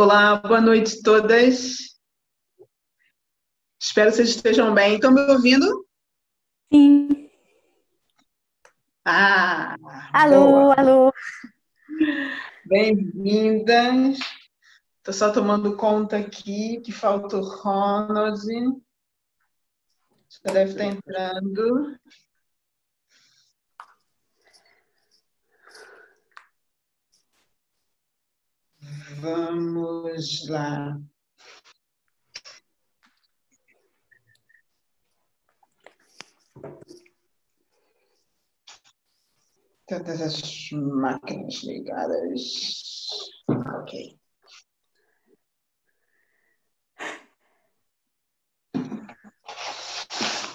Olá, boa noite a todas. Espero que vocês estejam bem. Estão me ouvindo? Sim. Ah, Alô, boa. alô. Bem-vindas. Estou só tomando conta aqui que falta o Ronald. Já deve estar entrando. Vamos lá. Todas as máquinas ligadas. Ok.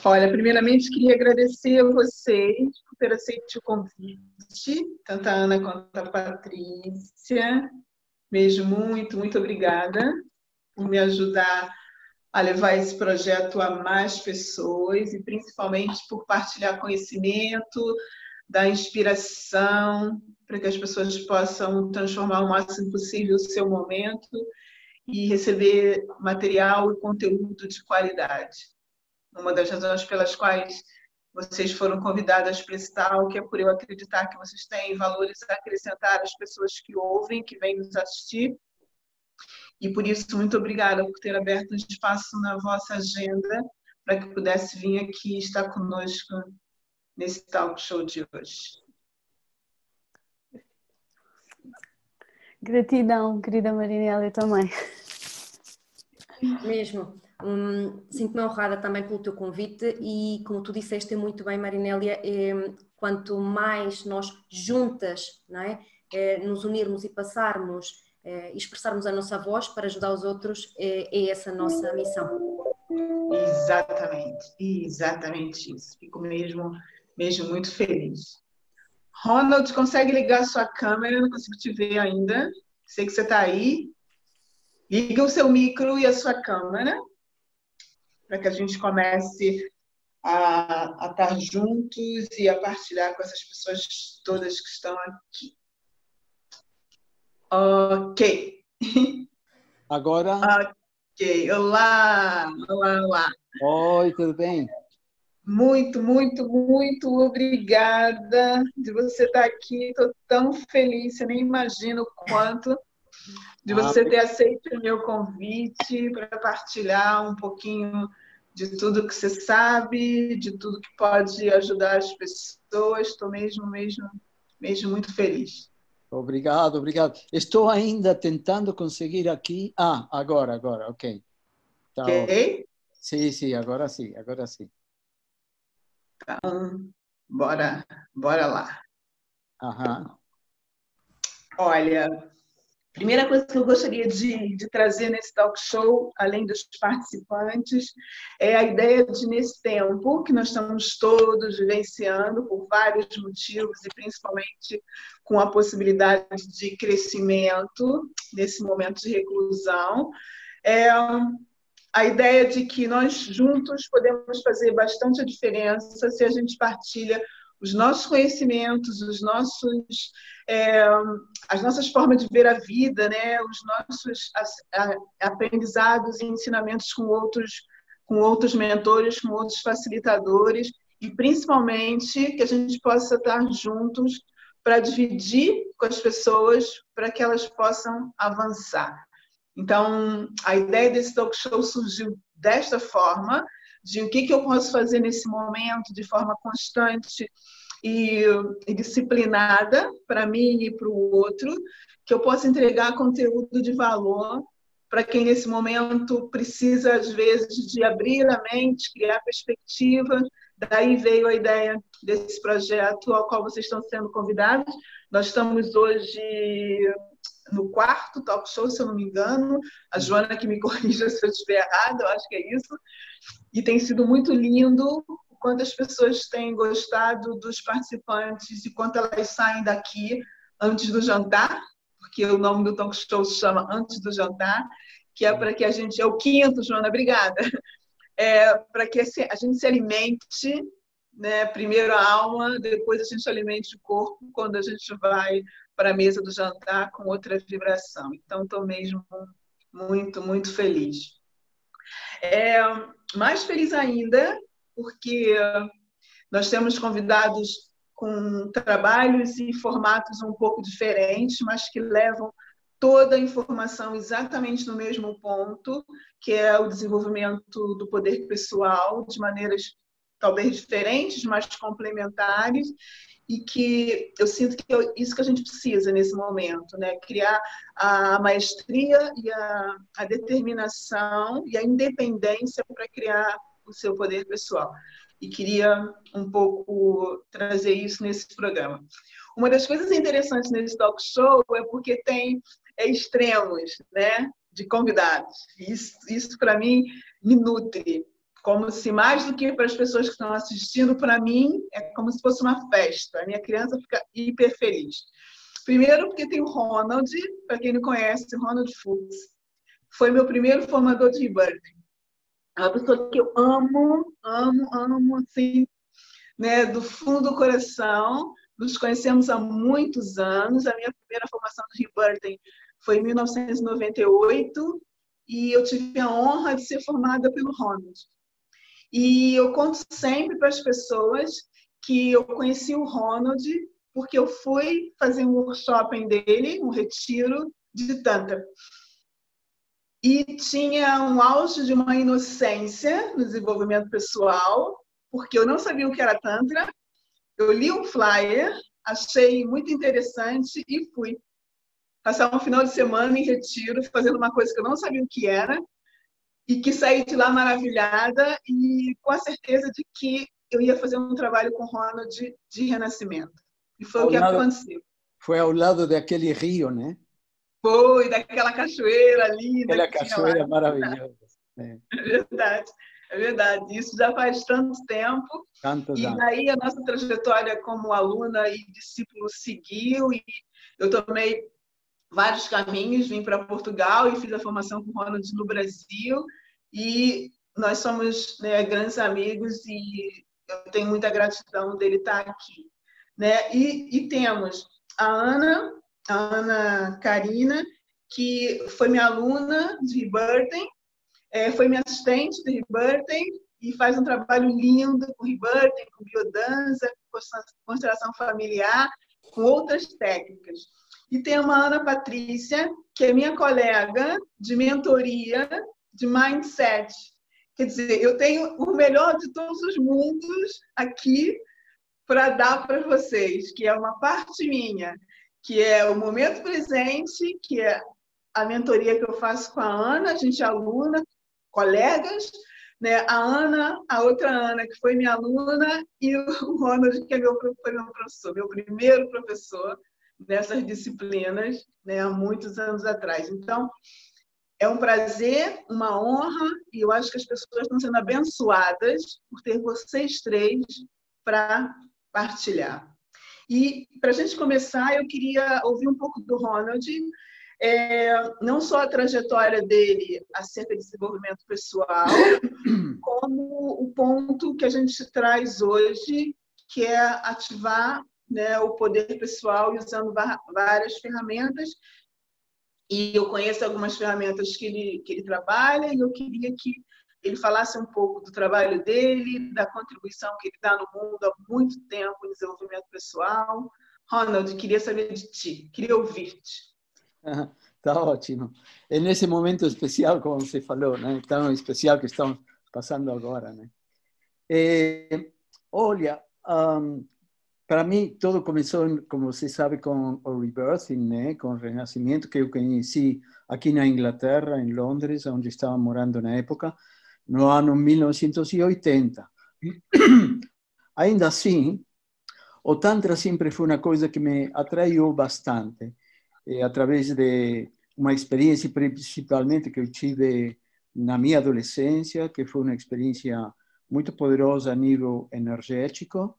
Olha, primeiramente queria agradecer a vocês por ter aceito o convite, tanto a Ana quanto a Patrícia. Mesmo muito obrigada por me ajudar a levar esse projeto a mais pessoas e principalmente por partilhar conhecimento, dar inspiração para que as pessoas possam transformar o máximo possível o seu momento e receber material e conteúdo de qualidade. Uma das razões pelas quais vocês foram convidadas para esse tal, que é por eu acreditar que vocês têm valores a acrescentar às pessoas que ouvem, que vêm nos assistir. E por isso, muito obrigada por ter aberto um espaço na vossa agenda para que pudesse vir aqui e estar conosco nesse talk show de hoje. Gratidão, querida Marinela, eu também. Mesmo. Sinto-me honrada também pelo teu convite e, como tu disseste muito bem, Marinélia, quanto mais nós juntas, não é, nos unirmos e passarmos e expressarmos a nossa voz para ajudar os outros, é essa a nossa missão. Exatamente isso. Fico mesmo muito feliz. Ronald, consegue ligar sua câmera? Não consigo te ver ainda. Sei que você está aí. Liga o seu micro e a sua câmera para que a gente comece a estar juntos e a partilhar com essas pessoas todas que estão aqui. Ok. Agora? Ok. Olá. Oi, tudo bem? Muito obrigada de você estar aqui. Estou tão feliz, você nem imagina o quanto de você ter aceito o meu convite para partilhar um pouquinho de tudo que você sabe, de tudo que pode ajudar as pessoas. Estou mesmo muito feliz. Obrigado. Estou ainda tentando conseguir aqui. Agora, ok. Tá Ok? Sim, agora sim. Então, bora lá. Aham. Olha, primeira coisa que eu gostaria de trazer nesse talk show, além dos participantes, é a ideia de, nesse tempo que nós estamos todos vivenciando por vários motivos e principalmente com a possibilidade de crescimento nesse momento de reclusão, a ideia de que nós juntos podemos fazer bastante diferença se a gente partilha os nossos conhecimentos, as nossas formas de ver a vida, né? Os nossos aprendizados e ensinamentos com outros mentores, com outros facilitadores, e principalmente que a gente possa estar juntos para dividir com as pessoas, para que elas possam avançar. Então, a ideia desse talk show surgiu desta forma, de o que eu posso fazer nesse momento de forma constante e disciplinada para mim e para o outro, que eu possa entregar conteúdo de valor para quem nesse momento precisa, às vezes, de abrir a mente, criar perspectivas. Daí veio a ideia desse projeto ao qual vocês estão sendo convidados. Nós estamos hoje no quarto talk show, se eu não me engano. A Joana que me corrija se eu estiver errada, eu acho que é isso. E tem sido muito lindo o quanto as pessoas têm gostado dos participantes e quanto elas saem daqui antes do jantar, porque o nome do talk show se chama Antes do Jantar, que é para que a gente... É o quinto, Joana, obrigada. Para que a gente se alimente, né? Primeiro a alma, depois a gente alimente o corpo, quando a gente vai para a mesa do jantar com outra vibração. Então, estou mesmo muito, muito feliz. Mais feliz ainda, porque nós temos convidados com trabalhos e formatos um pouco diferentes, mas que levam toda a informação exatamente no mesmo ponto, que é o desenvolvimento do poder pessoal, de maneiras talvez diferentes, mas complementares, e que eu sinto que é isso que a gente precisa nesse momento, né? Criar a maestria e a determinação e a independência para criar o seu poder pessoal. E queria um pouco trazer isso nesse programa. Uma das coisas interessantes nesse talk show é porque tem extremos, né, de convidados. Isso para mim, me nutre. Como se mais do que para as pessoas que estão assistindo, para mim, é como se fosse uma festa. A minha criança fica hiper feliz. Primeiro, porque tem o Ronald, para quem não conhece, o Ronald Fuchs. Foi meu primeiro formador de rebirthing. É uma pessoa que eu amo, assim, né, do fundo do coração. Nos conhecemos há muitos anos. A minha primeira formação de rebirthing foi em 1998 e eu tive a honra de ser formada pelo Ronald. E eu conto sempre para as pessoas que eu conheci o Ronald porque eu fui fazer um workshop dele, um retiro de Tantra. E tinha um auge de uma inocência no desenvolvimento pessoal, porque eu não sabia o que era Tantra. Eu li um flyer, achei muito interessante e fui passar um final de semana em retiro, fazendo uma coisa que eu não sabia o que era, e que saí de lá maravilhada e com a certeza de que eu ia fazer um trabalho com o Ronald de renascimento. E foi o que aconteceu. Foi ao lado daquele rio, né? Foi, daquela cachoeira linda. Aquela cachoeira maravilhosa. É verdade, é verdade. Isso já faz tanto tempo. E daí a nossa trajetória como aluna e discípulo seguiu, e eu tomei vários caminhos, vim para Portugal e fiz a formação com o Ronald no Brasil, e nós somos, né, grandes amigos e eu tenho muita gratidão dele estar aqui, né? E temos a Ana Karina, que foi minha aluna de rebirthing, foi minha assistente de rebirthing e faz um trabalho lindo com rebirthing, com biodança, com constelação familiar, com outras técnicas. E tem uma Ana Patrícia, que é minha colega de mentoria, de mindset. Quer dizer, eu tenho o melhor de todos os mundos aqui para dar para vocês, que é uma parte minha, que é o momento presente, que é a mentoria que eu faço com a Ana, a gente é aluna, colegas, né? A Ana, a outra Ana, que foi minha aluna, e o Ronald, que foi meu professor, meu primeiro professor nessas disciplinas, né, há muitos anos atrás. Então, é um prazer, uma honra, e eu acho que as pessoas estão sendo abençoadas por ter vocês três para partilhar. E, para a gente começar, eu queria ouvir um pouco do Ronald, não só a trajetória dele acerca de desenvolvimento pessoal, como o ponto que a gente traz hoje, que é ativar, né, o poder pessoal usando várias ferramentas. E eu conheço algumas ferramentas que ele trabalha, e eu queria que ele falasse um pouco do trabalho dele, da contribuição que ele dá no mundo há muito tempo em desenvolvimento pessoal. Ronald, queria saber de ti, queria ouvir-te. Tá ótimo. É nesse momento especial, como você falou, né? Tão especial que estamos passando agora, né? Olha, para mim, tudo começou, como você sabe, com o rebirthing, né? Com o renascimento, que eu conheci aqui na Inglaterra, em Londres, onde estava morando na época, no ano 1980. Ainda assim, o Tantra sempre foi uma coisa que me atraiu bastante, através de uma experiência, principalmente, que eu tive na minha adolescência, que foi uma experiência muito poderosa a nível energético.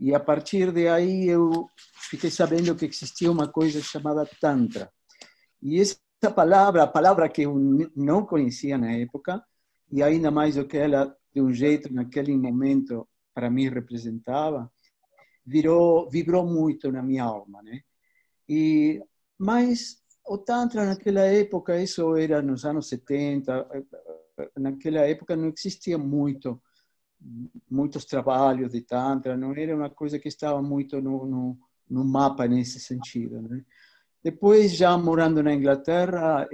E a partir de aí eu fiquei sabendo que existia uma coisa chamada Tantra. E essa palavra, a palavra que eu não conhecia na época, e ainda mais do que ela, de um jeito, naquele momento, para mim representava, vibrou muito na minha alma, né? E, mas o Tantra naquela época, isso era nos anos 70, naquela época não existia muitos trabalhos de Tantra, não era uma coisa que estava muito no mapa nesse sentido, né? Depois, já morando na Inglaterra,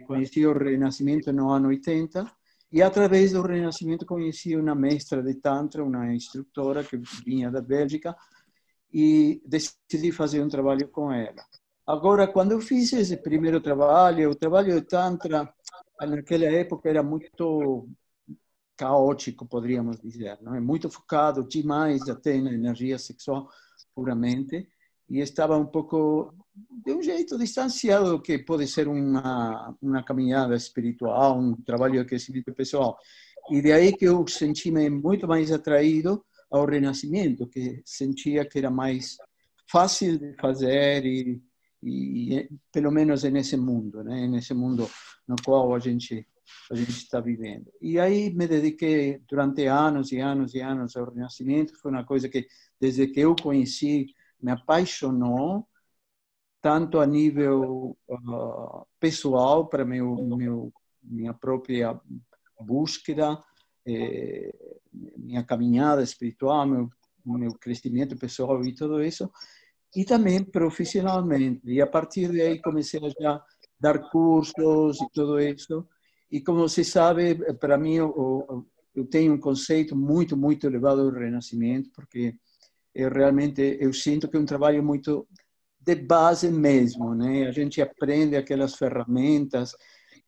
conheci o Renascimento no ano 80 e, através do Renascimento, conheci uma mestra de Tantra, uma instrutora que vinha da Bélgica, e decidi fazer um trabalho com ela. Agora, quando eu fiz esse primeiro trabalho, o trabalho de Tantra, naquela época, era muito caótico, poderíamos dizer, não é? Muito focado demais até na energia sexual puramente, e estava um pouco, de um jeito, distanciado do que pode ser uma caminhada espiritual, um trabalho de crescimento pessoal. E de aí que eu senti-me muito mais atraído ao Renascimento, que sentia que era mais fácil de fazer e pelo menos nesse mundo, né? Nesse mundo no qual a gente está vivendo. E aí me dediquei durante anos e anos e anos ao Renascimento. Foi uma coisa que, desde que eu conheci, me apaixonou, tanto a nível pessoal, para minha própria búsqueda, minha caminhada espiritual, meu crescimento pessoal e tudo isso, e também profissionalmente. E a partir daí comecei a já dar cursos e tudo isso. E como você sabe, para mim, eu tenho um conceito muito, muito elevado do Renascimento, porque realmente eu sinto que é um trabalho muito de base mesmo, né? A gente aprende aquelas ferramentas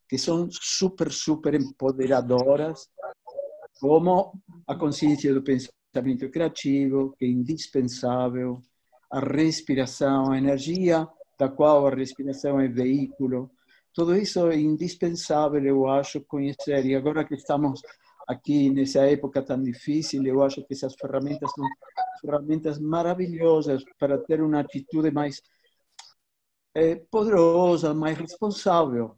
que são super, super empoderadoras, como a consciência do pensamento criativo, que é indispensável, a respiração, a energia da qual a respiração é veículo. Tudo isso é indispensável, eu acho, conhecer. E agora que estamos aqui nessa época tão difícil, eu acho que essas ferramentas são ferramentas maravilhosas para ter uma atitude mais poderosa, mais responsável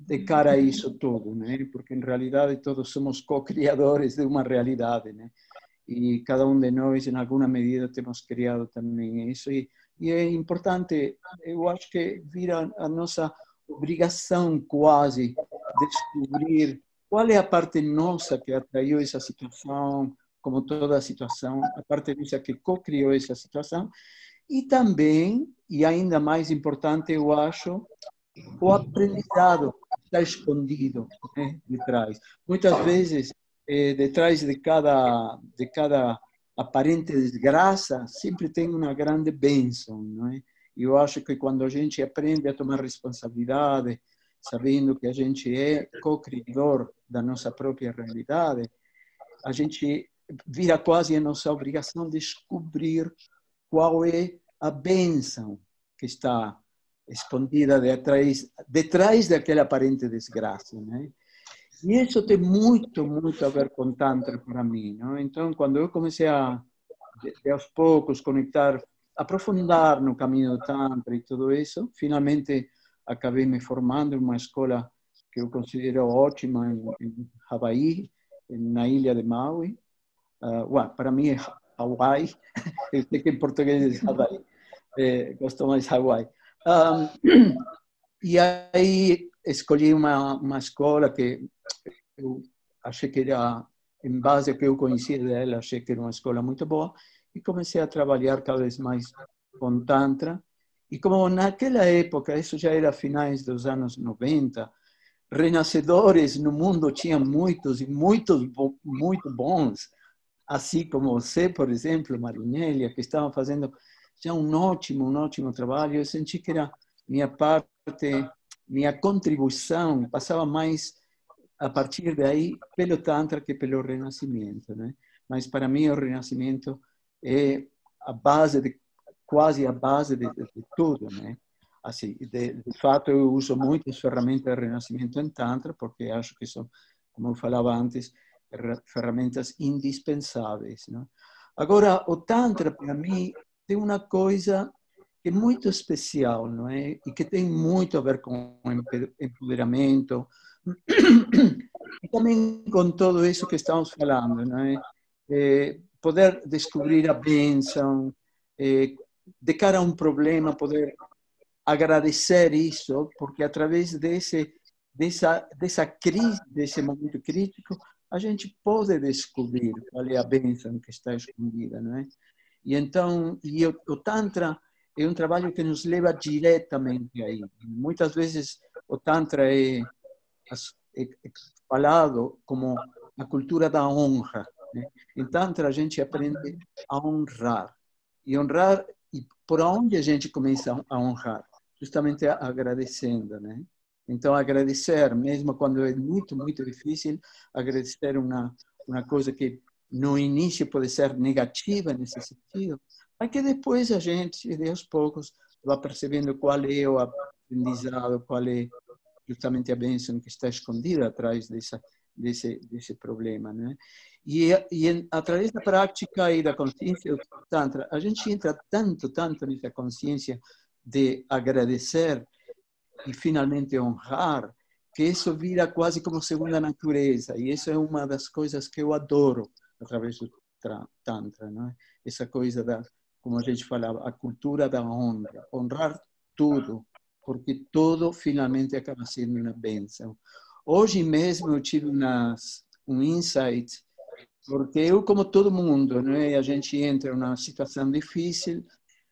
de cara a isso tudo, né? Porque em realidade todos somos co-criadores de uma realidade, né? E cada um de nós, em alguma medida, temos criado também isso. E é importante, eu acho que vira a nossa obrigação quase descobrir qual é a parte nossa que atraiu essa situação, como toda a situação, a parte nossa que co-criou essa situação, e também, e ainda mais importante, eu acho, o aprendizado está escondido, né, de trás. Muitas vezes, detrás de cada aparente desgraça, sempre tem uma grande bênção, não é? E eu acho que quando a gente aprende a tomar responsabilidade, sabendo que a gente é co-criador da nossa própria realidade, a gente vira quase a nossa obrigação descobrir qual é a bênção que está escondida detrás daquela aparente desgraça, né? E isso tem muito, muito a ver com Tantra para mim, não? Então, quando eu comecei de aos poucos, conectar, aprofundar no caminho do Tantra e tudo isso, finalmente acabei me formando em uma escola que eu considero ótima em Havaí, na ilha de Maui. Para mim é Hawaii, eu sei que em português é Havaí, gosto mais Hawaii. E aí escolhi uma escola que eu achei que era, em base ao que eu conhecia dela, achei que era uma escola muito boa, e comecei a trabalhar cada vez mais com Tantra. E como naquela época, isso já era finais dos anos 90, renascedores no mundo tinha muitos, e muitos muito bons, assim como você, por exemplo, Marinélia, que estavam fazendo já um ótimo trabalho. Eu senti que era minha parte, minha contribuição passava mais a partir daí pelo Tantra que pelo Renascimento, né? Mas para mim o Renascimento é a base quase a base de tudo, né? Assim, de fato eu uso muitas ferramentas de Renascimento em Tantra, porque acho que são, como eu falava antes, ferramentas indispensáveis, né? Agora, o Tantra para mim tem uma coisa que é muito especial, não é? E que tem muito a ver com empoderamento e também com tudo isso que estamos falando, não é? Poder descobrir a bênção, de cara a um problema, poder agradecer isso, porque através dessa crise, desse momento crítico, a gente pode descobrir qual é a bênção que está escondida, não é? E então, o Tantra é um trabalho que nos leva diretamente aí. Muitas vezes o Tantra é falado como a cultura da honra, né? Em Tantra a gente aprende a honrar. E honrar, e por onde a gente começa a honrar? Justamente agradecendo, né? Então, agradecer, mesmo quando é muito, muito difícil, agradecer uma coisa que no início pode ser negativa nesse sentido, mas que depois a gente, de aos poucos, vai percebendo qual é o aprendizado, qual é justamente a bênção que está escondida atrás desse problema, né? E através da prática e da consciência do Tantra, a gente entra tanto nessa consciência de agradecer e finalmente honrar, que isso vira quase como segunda natureza. E isso é uma das coisas que eu adoro através do Tantra, não é? Essa coisa como a gente falava, a cultura da honra. Honrar tudo, porque tudo finalmente acaba sendo uma bênção. Hoje mesmo eu tive um insight, porque eu, como todo mundo, né, a gente entra numa situação difícil,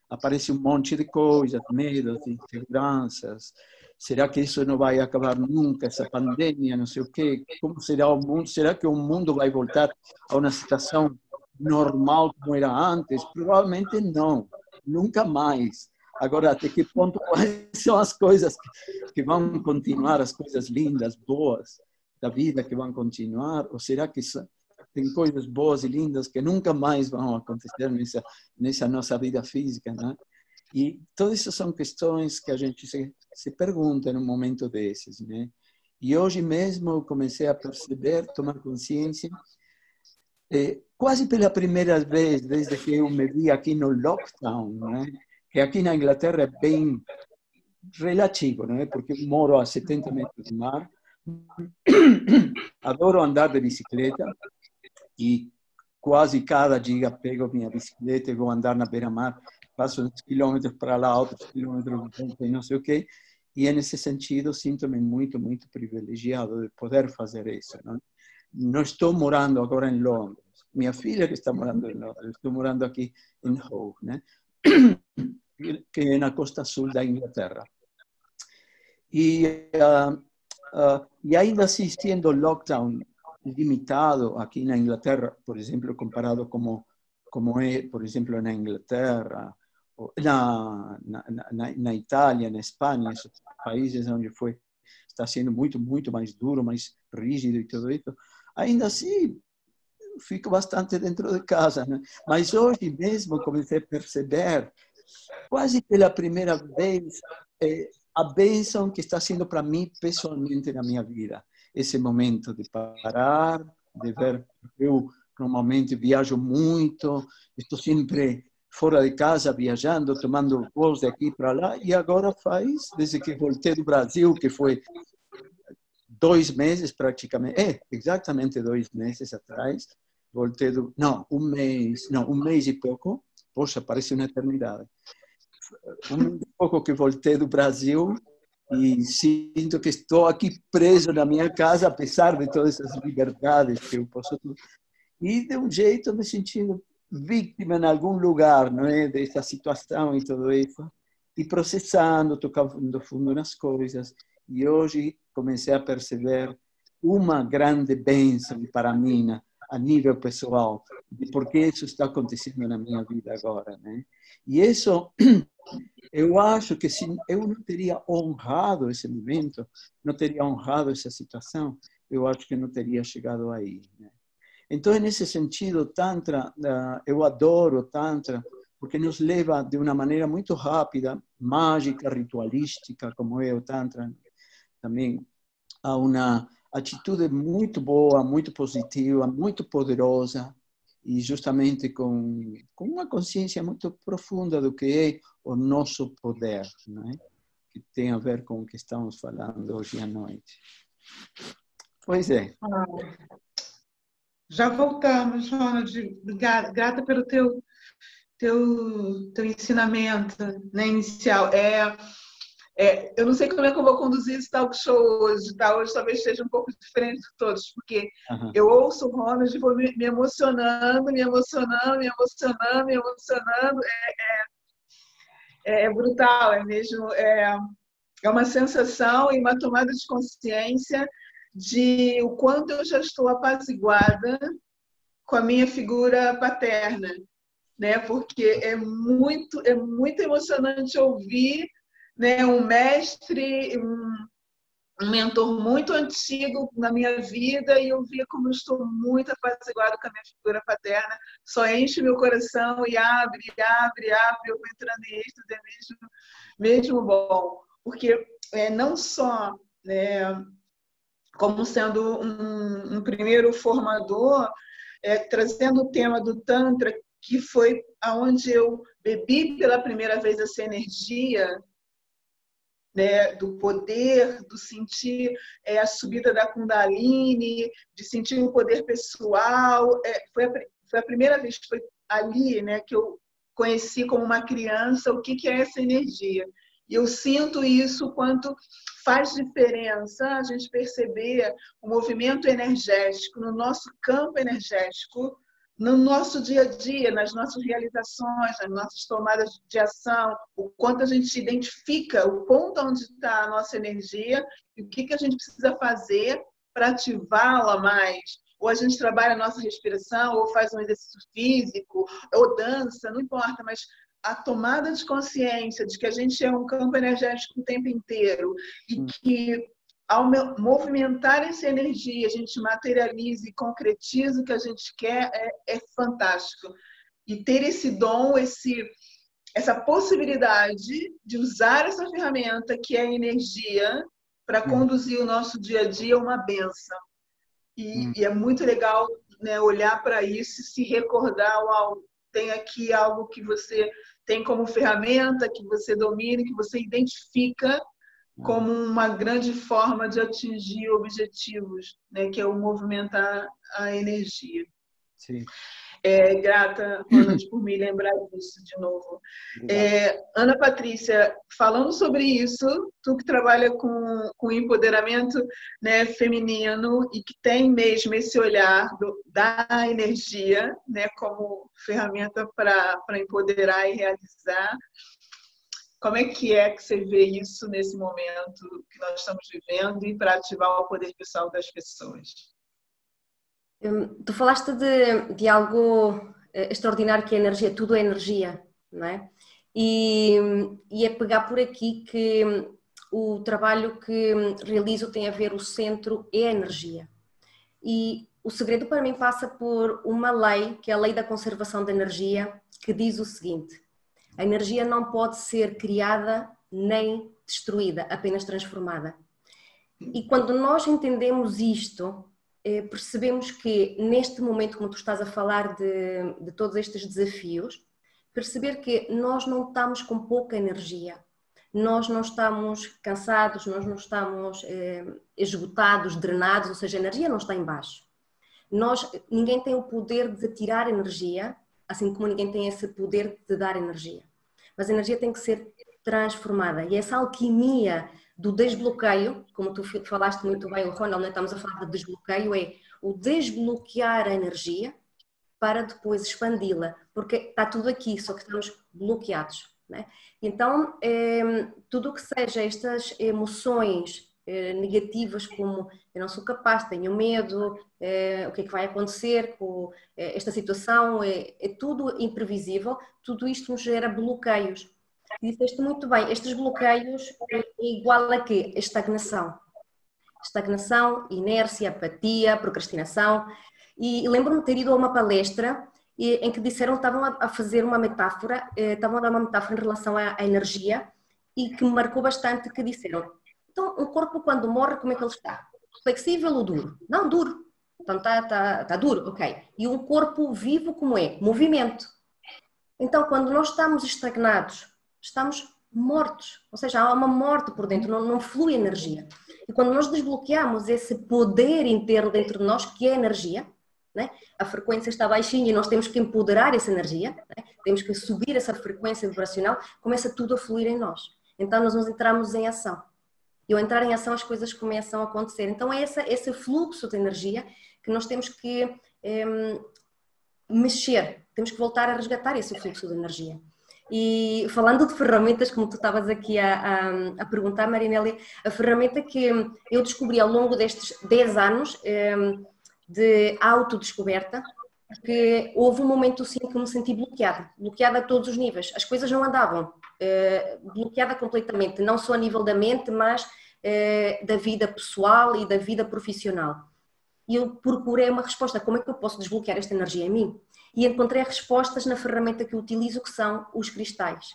aparece um monte de coisas, medos, inseguranças. Será que isso não vai acabar nunca, essa pandemia, não sei o quê? Como será o mundo? Será que o mundo vai voltar a uma situação normal como era antes? Provavelmente não, nunca mais. Agora, até que ponto quais são as coisas que vão continuar, as coisas lindas, boas da vida que vão continuar? Ou será que tem coisas boas e lindas que nunca mais vão acontecer nessa nossa vida física, né? E todas essas são questões que a gente se pergunta num momento desses, né? E hoje mesmo eu comecei a perceber, tomar consciência, quase pela primeira vez desde que eu me vi aqui no lockdown, né? Que aqui na Inglaterra é bem relativo, né? Porque eu moro a 70 metros do mar, adoro andar de bicicleta e quase cada dia pego minha bicicleta e vou andar na beira-mar, passo uns quilômetros para lá, outros quilômetros, não sei o quê, e nesse sentido sinto-me muito, muito privilegiado de poder fazer isso, não? Não estou morando agora em Londres, minha filha que está morando em Londres, estou morando aqui em Hove, né? Que é na costa sul da Inglaterra. E ainda assistindo lockdown limitado aqui na Inglaterra, por exemplo, comparado como é, por exemplo, na Inglaterra, na Itália, na Espanha, esses países onde está sendo muito, muito mais duro, mais rígido e tudo isso, ainda assim fico bastante dentro de casa, né? Mas hoje mesmo comecei a perceber, quase pela primeira vez, a bênção que está sendo para mim pessoalmente na minha vida. Esse momento de parar, de ver, eu normalmente viajo muito, estou sempre fora de casa, viajando, tomando voos de aqui para lá, e agora desde que voltei do Brasil, que foi 2 meses praticamente, exatamente 2 meses atrás, voltei um mês e pouco, poxa, parece uma eternidade. Um mês e pouco que voltei do Brasil, e sinto que estou aqui preso na minha casa, apesar de todas essas liberdades que eu posso ter. E, de um jeito, me sentindo vítima em algum lugar, não é? Dessa situação e tudo isso. E processando, tocando fundo nas coisas. E hoje comecei a perceber uma grande bênção para mim, a nível pessoal, de por que isso está acontecendo na minha vida agora, né? E isso... Eu acho que se eu não teria honrado esse momento, não teria honrado essa situação, eu acho que não teria chegado aí, né? Então, nesse sentido, Tantra, eu adoro Tantra, porque nos leva de uma maneira muito rápida, mágica, ritualística, como é o Tantra, também a uma atitude muito boa, muito positiva, muito poderosa, e justamente com uma consciência muito profunda do que é o nosso poder, né? Que tem a ver com o que estamos falando hoje à noite. Pois é. Já voltamos, Ronald. Grata pelo teu teu ensinamento, né, inicial. Eu não sei como é que eu vou conduzir esse talk show hoje, tá? Hoje talvez seja um pouco diferente de todos, porque eu ouço o Ronald e vou me emocionando, me emocionando, me emocionando, me emocionando. É brutal, é mesmo. É uma sensação e uma tomada de consciência de o quanto eu já estou apaziguada com a minha figura paterna, né? Porque é muito emocionante ouvir, né, um mestre, um mentor muito antigo na minha vida, e eu via como eu estou muito apaziguada com a minha figura paterna. Só enche meu coração e abre, abre, abre. Eu vou entrando em êxtase, mesmo bom. Porque não só, né, como sendo um primeiro formador, trazendo o tema do Tantra, que foi aonde eu bebi pela primeira vez essa energia, né, do poder, do sentir a subida da Kundalini, de sentir o poder pessoal. Foi a primeira vez que foi ali, né, que eu conheci como uma criança o que é essa energia. E eu sinto isso quanto faz diferença a gente perceber o movimento energético no nosso campo energético, no nosso dia a dia, nas nossas realizações, nas nossas tomadas de ação, o quanto a gente identifica o ponto onde está a nossa energia e o que a gente precisa fazer para ativá-la mais. Ou a gente trabalha a nossa respiração, ou faz um exercício físico, ou dança, não importa, mas a tomada de consciência de que a gente é um campo energético o tempo inteiro e que ao movimentar essa energia, a gente materializa e concretiza o que a gente quer, é fantástico. E ter esse dom, essa possibilidade de usar essa ferramenta que é a energia para conduzir o nosso dia a dia é uma bênção. E é muito legal, né, olhar para isso e se recordar, uau, tem aqui algo que você tem como ferramenta, que você domina, que você identifica como uma grande forma de atingir objetivos, né, que é o movimentar a energia. Sim. Grata, Ronald, por me lembrar disso de novo. Ana Patrícia, falando sobre isso, tu que trabalha com empoderamento, né, feminino e que tem mesmo esse olhar da energia, né, como ferramenta para empoderar e realizar, como é que você vê isso nesse momento que nós estamos vivendo e para ativar o poder pessoal das pessoas? Tu falaste de algo extraordinário que é a energia, tudo é energia, não é? E é pegar por aqui que o trabalho que realizo tem a ver, o centro é a energia. E o segredo para mim passa por uma lei, que é a lei da conservação da energia, que diz o seguinte: a energia não pode ser criada nem destruída, apenas transformada. E quando nós entendemos isto, percebemos que neste momento, como tu estás a falar de todos estes desafios, perceber que nós não estamos com pouca energia, nós não estamos cansados, nós não estamos esgotados, drenados, ou seja, a energia não está em baixo. Ninguém tem o poder de tirar energia, assim como ninguém tem esse poder de dar energia. Mas a energia tem que ser transformada. E essa alquimia do desbloqueio, como tu falaste muito bem, o Ronald, né? Estamos a falar de desbloqueio, é o desbloquear a energia para depois expandi-la, porque está tudo aqui, só que estamos bloqueados, né? Então, tudo o que seja estas emoções negativas, como eu não sou capaz, tenho medo, o que é que vai acontecer com esta situação, é tudo imprevisível, tudo isto nos gera bloqueios. E disseste muito bem, estes bloqueios é igual a quê? Estagnação. Estagnação, inércia, apatia, procrastinação. E lembro-me de ter ido a uma palestra em que disseram que estavam a fazer uma metáfora, estavam a dar uma metáfora em relação à energia, e que me marcou bastante, que disseram: então, um corpo quando morre, como é que ele está? Flexível ou duro? Não, duro. Então está duro, ok. E um corpo vivo como é? Movimento. Então, quando nós estamos estagnados, estamos mortos. Ou seja, há uma morte por dentro, não flui energia. E quando nós desbloqueamos esse poder interno dentro de nós, que é energia, né? A frequência está baixinha e nós temos que empoderar essa energia, né? Temos que subir essa frequência vibracional, começa tudo a fluir em nós. Então nós nos entramos em ação. E ao entrar em ação as coisas começam a acontecer. Então é esse fluxo de energia que nós temos que mexer, temos que voltar a resgatar esse fluxo de energia. E falando de ferramentas, como tu estavas aqui a perguntar, Marinélia, a ferramenta que eu descobri ao longo destes 10 anos de autodescoberta, porque houve um momento sim que me senti bloqueada a todos os níveis, as coisas não andavam, bloqueada completamente, não só a nível da mente, mas da vida pessoal e da vida profissional. E eu procurei uma resposta, como é que eu posso desbloquear esta energia em mim? E encontrei respostas na ferramenta que eu utilizo, que são os cristais.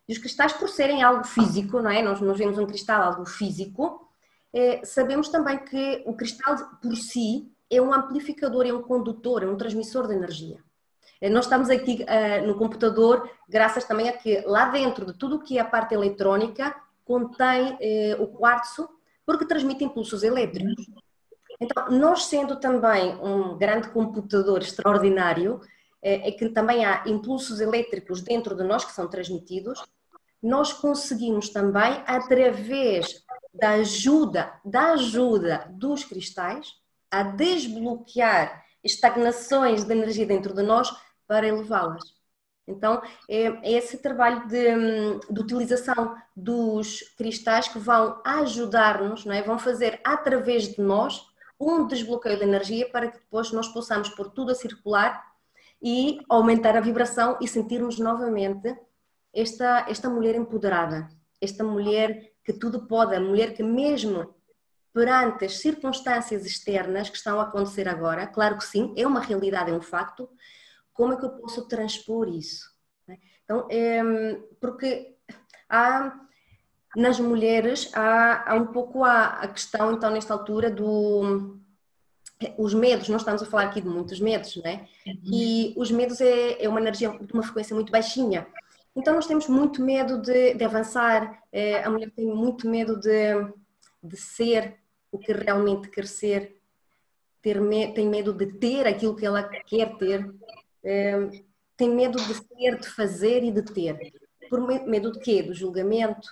E os cristais, por serem algo físico, não é? Nós vemos um cristal, algo físico, sabemos também que o cristal por si é um amplificador, é um condutor, é um transmissor de energia. Nós estamos aqui no computador, graças também a que lá dentro de tudo o que é a parte eletrónica, contém o quartzo, porque transmite impulsos elétricos. Então, nós sendo também um grande computador extraordinário, é que também há impulsos elétricos dentro de nós que são transmitidos, nós conseguimos também, através da ajuda dos cristais, a desbloquear estagnações de energia dentro de nós para elevá-las. Então, é esse trabalho de utilização dos cristais que vão ajudar-nos, não é? Vão fazer através de nós um desbloqueio de energia para que depois nós possamos pôr tudo a circular e aumentar a vibração e sentirmos novamente esta mulher empoderada, esta mulher que tudo pode, a mulher que mesmo perante as circunstâncias externas que estão a acontecer agora, claro que sim, é uma realidade, é um facto, como é que eu posso transpor isso? Então, porque nas mulheres há um pouco a questão, então, nesta altura, os medos. Nós estamos a falar aqui de muitos medos, não é? E os medos é uma energia de uma frequência muito baixinha. Então, nós temos muito medo de avançar, a mulher tem muito medo de ser o que realmente quer ser, tem medo de ter aquilo que ela quer ter, tem medo de ser, de fazer e de ter. Por medo de quê? Do julgamento,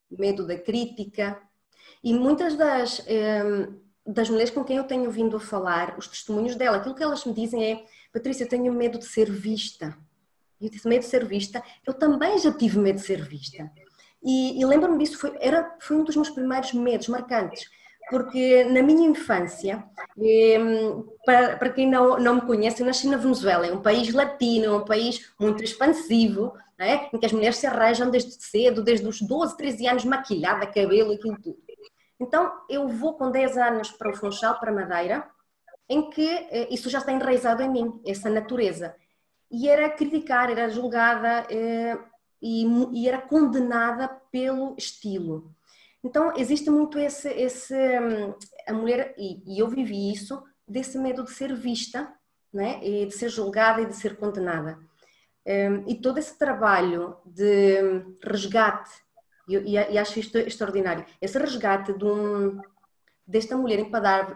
medo da crítica. E muitas das mulheres com quem eu tenho vindo a falar, os testemunhos dela, aquilo que elas me dizem é: Patrícia, eu tenho medo de ser vista. Eu disse, medo de ser vista. Eu também já tive medo de ser vista. E lembro-me disso, foi um dos meus primeiros medos marcantes. Porque na minha infância, para quem não me conhece, eu nasci na Venezuela, é um país latino, é um país muito expansivo, não é? Em que as mulheres se arranjam desde cedo, desde os 12, 13 anos, maquilhada, cabelo, aquilo tudo. Então, eu vou com 10 anos para o Funchal, para Madeira, em que isso já está enraizado em mim, essa natureza. E era criticada, era julgada e era condenada pelo estilo. Então, existe muito a mulher, e eu vivi isso, desse medo de ser vista, né? E de ser julgada e de ser condenada. E todo esse trabalho de resgate, e acho isto extraordinário, esse resgate desta mulher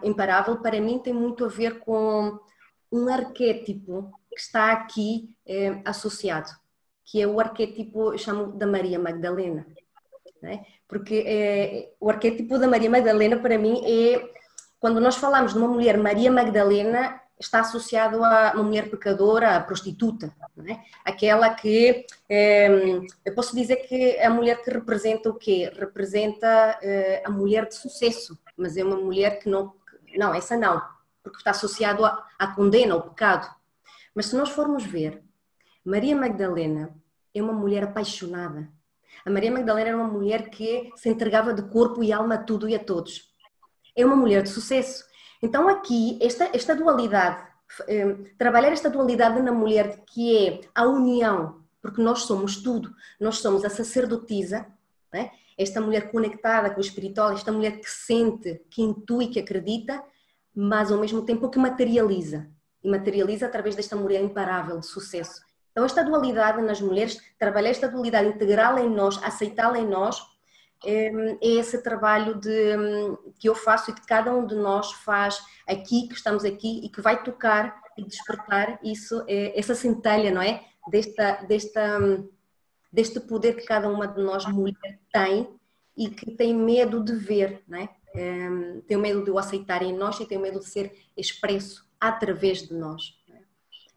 imparável, para mim tem muito a ver com um arquétipo que está aqui associado, que é o arquétipo, eu chamo da Maria Magdalena. Né? Porque o arquétipo da Maria Magdalena, para mim, quando nós falamos de uma mulher Maria Magdalena, está associado a uma mulher pecadora, a prostituta, não é? Aquela que, eu posso dizer que é a mulher que representa o quê? Representa a mulher de sucesso, mas é uma mulher que não, essa não, porque está associado à condena, ao pecado. Mas se nós formos ver, Maria Magdalena é uma mulher apaixonada. A Maria Magdalena era uma mulher que se entregava de corpo e alma a tudo e a todos. É uma mulher de sucesso. Então aqui, esta dualidade, trabalhar esta dualidade na mulher, que é a união, porque nós somos tudo. Nós somos a sacerdotisa, né? Esta mulher conectada com o espiritual, esta mulher que sente, que intui, que acredita, mas ao mesmo tempo que materializa. E materializa através desta mulher imparável de sucesso. Então esta dualidade nas mulheres, trabalhar esta dualidade, integrá-la em nós, aceitá-la em nós, é esse trabalho que eu faço e que cada um de nós faz aqui, que estamos aqui e que vai tocar e despertar isso, essa centelha, não é? Deste poder que cada uma de nós, mulher, tem e que tem medo de ver, não é? Tem medo de o aceitar em nós e tem medo de ser expresso através de nós.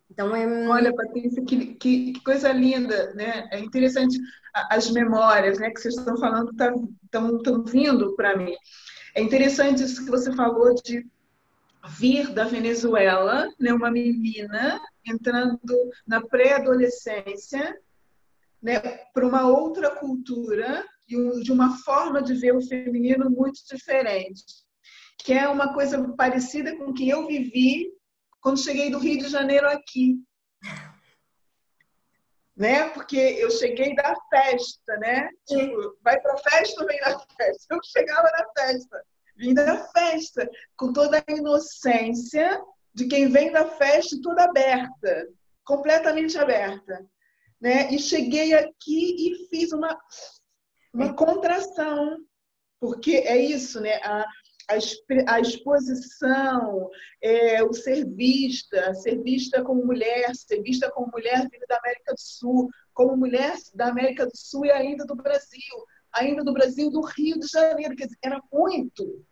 Então, olha, Patrícia, que coisa linda, né? É interessante as memórias, né, que vocês estão falando, estão vindo para mim. É interessante isso que você falou de vir da Venezuela, né, uma menina entrando na pré-adolescência, né, para uma outra cultura e de uma forma de ver o feminino muito diferente, que é uma coisa parecida com o que eu vivi quando cheguei do Rio de Janeiro aqui, né? Porque eu cheguei da festa, né? Tipo, vai para a festa ou vem da festa? Eu chegava na festa, vim da festa, com toda a inocência de quem vem da festa, toda aberta, completamente aberta, né? E cheguei aqui e fiz uma contração, porque é isso, né? A exposição, o ser vista como mulher vindo da América do Sul, como mulher da América do Sul e ainda do Brasil, do Rio de Janeiro, quer dizer, era muito,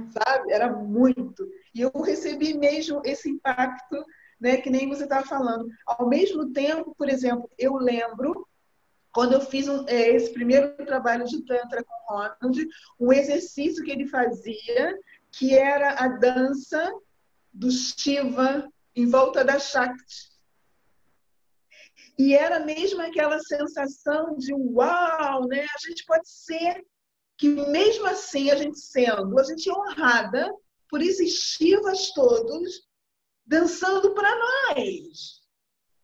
sabe? Era muito. E eu recebi mesmo esse impacto, né, que nem você estava falando. Ao mesmo tempo, por exemplo, eu lembro quando eu fiz esse primeiro trabalho de Tantra com o Ronald, um exercício que ele fazia, que era a dança do Shiva em volta da Shakti. E era mesmo aquela sensação de uau, né? A gente pode ser, que mesmo assim, a gente é honrada por esses Shivas todos dançando para nós.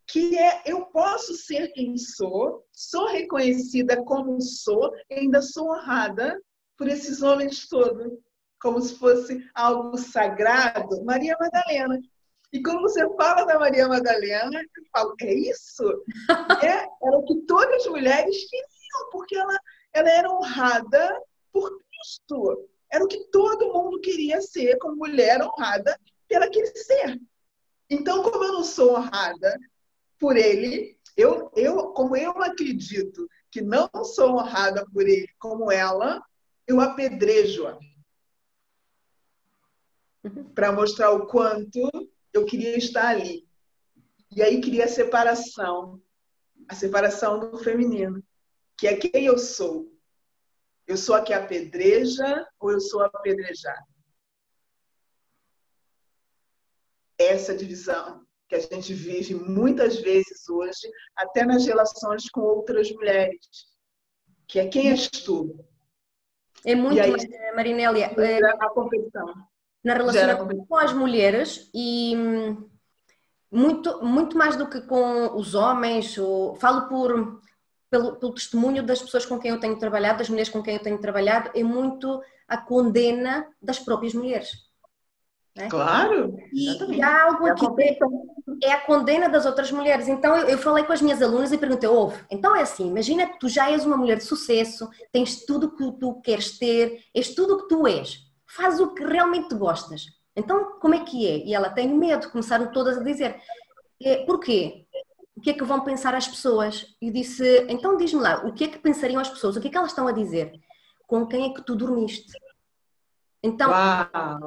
Que eu posso ser quem sou reconhecida como sou, e ainda sou honrada por esses homens todos, como se fosse algo sagrado. Maria Madalena. E quando você fala da Maria Madalena, eu falo, é isso? Era o que todas as mulheres queriam, porque ela era honrada por Cristo. Era o que todo mundo queria ser, como mulher honrada, ela queria ser. Então, como eu não sou honrada por ele, como eu acredito que não sou honrada por ele como ela, eu apedrejo-a para mostrar o quanto eu queria estar ali. E aí queria a separação do feminino, que é quem eu sou. Eu sou a que apedreja ou eu sou apedrejada? Essa divisão que a gente vive muitas vezes hoje, até nas relações com outras mulheres, que é quem és tu? É muito, aí, Marinélia, a competição. Na relação com as mulheres e muito mais do que com os homens, falo pelo testemunho das pessoas com quem eu tenho trabalhado, das mulheres com quem eu tenho trabalhado, é muito a condena das próprias mulheres. É? Claro! E há algo aqui que é a condena das outras mulheres. Então eu falei com as minhas alunas e perguntei, então é assim, imagina que tu já és uma mulher de sucesso, tens tudo o que tu queres ter, és tudo o que tu és, faz o que realmente gostas. Então como é que é? E ela tem medo, começaram todas a dizer, porquê? O que é que vão pensar as pessoas? E disse, então diz-me lá, o que é que pensariam as pessoas? O que é que elas estão a dizer? Com quem é que tu dormiste? Então,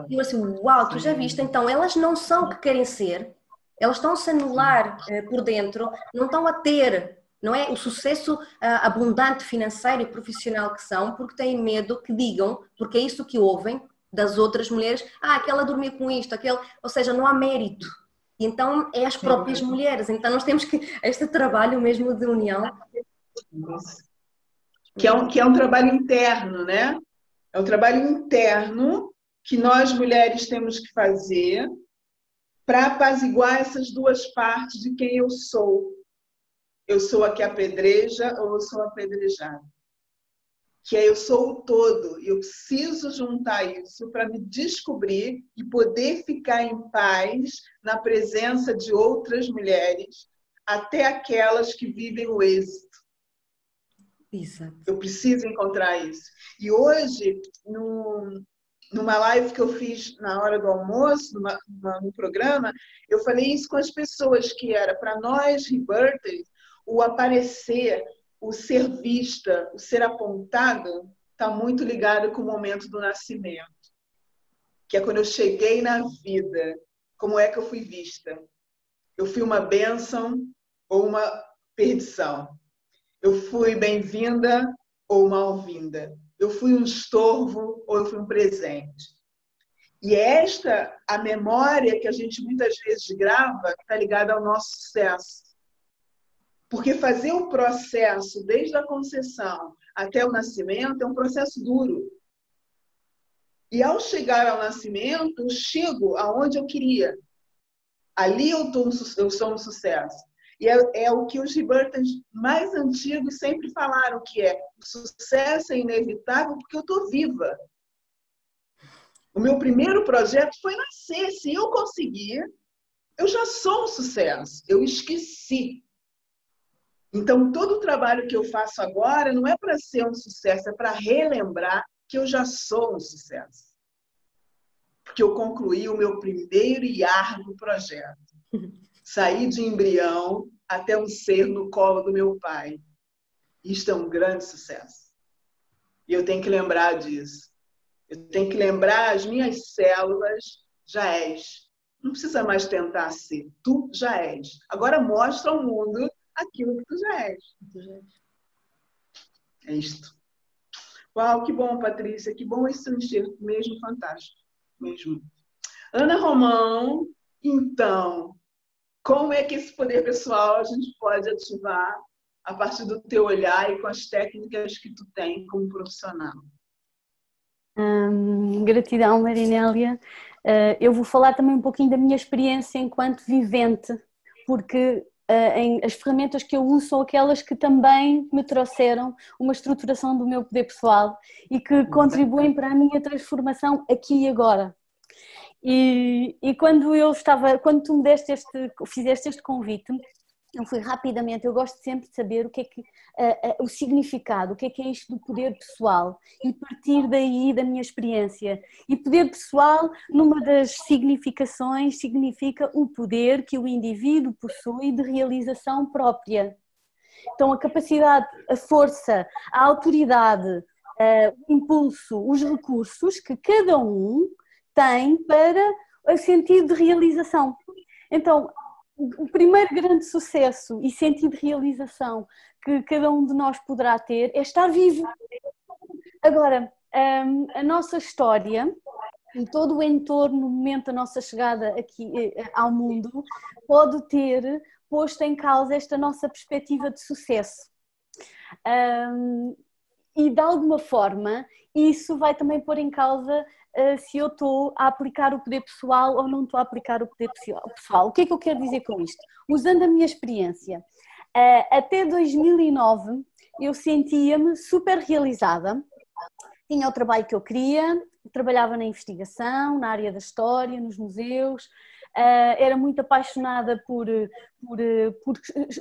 eu assim, uau, tu já viste? Então, elas não são o que querem ser, elas estão-se a anular por dentro, não estão a ter, não é, o sucesso abundante financeiro e profissional que são, porque têm medo que digam, porque é isso que ouvem das outras mulheres, aquela dormiu com isto, ou seja, não há mérito. E então, é as próprias mulheres. Então, nós temos este trabalho mesmo de união. Que é um trabalho interno, né? É um trabalho interno que nós mulheres temos que fazer para apaziguar essas duas partes de quem eu sou. Eu sou a que apedreja ou eu sou apedrejada. Que é eu sou o todo e eu preciso juntar isso para me descobrir e poder ficar em paz na presença de outras mulheres, até aquelas que vivem o êxito. Exato. Eu preciso encontrar isso. E hoje, numa live que eu fiz na hora do almoço, no programa, eu falei isso com as pessoas, que era para nós, rebirthers, o aparecer, o ser vista, o ser apontado, está muito ligado com o momento do nascimento. Que é quando eu cheguei na vida, como é que eu fui vista? Eu fui uma bênção ou uma perdição? Eu fui bem-vinda ou mal-vinda? Eu fui um estorvo ou eu fui um presente? E esta, a memória que a gente muitas vezes grava, está ligada ao nosso sucesso. Porque fazer o processo, desde a concepção até o nascimento, é um processo duro. E ao chegar ao nascimento, eu chego aonde eu queria. Ali eu sou um sucesso. E é o que os rebirthers mais antigos sempre falaram, que é o sucesso é inevitável porque eu estou viva. O meu primeiro projeto foi nascer. Se eu conseguir, eu já sou um sucesso. Eu esqueci. Então, todo o trabalho que eu faço agora não é para ser um sucesso, é para relembrar que eu já sou um sucesso. Porque eu concluí o meu primeiro e árduo projeto. Saí de embrião até um ser no colo do meu pai. Isto é um grande sucesso. E eu tenho que lembrar disso. Eu tenho que lembrar as minhas células, já és. Não precisa mais tentar ser. Tu já és. Agora mostra ao mundo aquilo que tu já és. É isto. Uau, que bom, Patrícia. Que bom esse enxerto. Mesmo fantástico. Mesmo. Ana Romão, então, como é que esse poder pessoal a gente pode ativar a partir do teu olhar e com as técnicas que tu tem como profissional? Gratidão, Marinélia. Eu vou falar também um pouquinho da minha experiência enquanto vivente, porque as ferramentas que eu uso são aquelas que também me trouxeram uma estruturação do meu poder pessoal e que contribuem para a minha transformação aqui e agora. E quando tu me fizeste este convite, eu fui rapidamente, eu gosto sempre de saber o que é que o significado, o que é isto do poder pessoal e partir daí da minha experiência. E poder pessoal, numa das significações, significa o poder que o indivíduo possui de realização própria. Então a capacidade, a força, a autoridade, o impulso, os recursos que cada um tem para o sentido de realização. Então, o primeiro grande sucesso e sentido de realização que cada um de nós poderá ter é estar vivo. Agora, a nossa história e todo o entorno no momento da nossa chegada aqui ao mundo pode ter posto em causa esta nossa perspectiva de sucesso. E de alguma forma isso vai também pôr em causa se eu estou a aplicar o poder pessoal ou não estou a aplicar o poder pessoal. O que é que eu quero dizer com isto? Usando a minha experiência, até 2009 eu sentia-me super realizada, tinha o trabalho que eu queria, trabalhava na investigação, na área da história, nos museus, era muito apaixonada por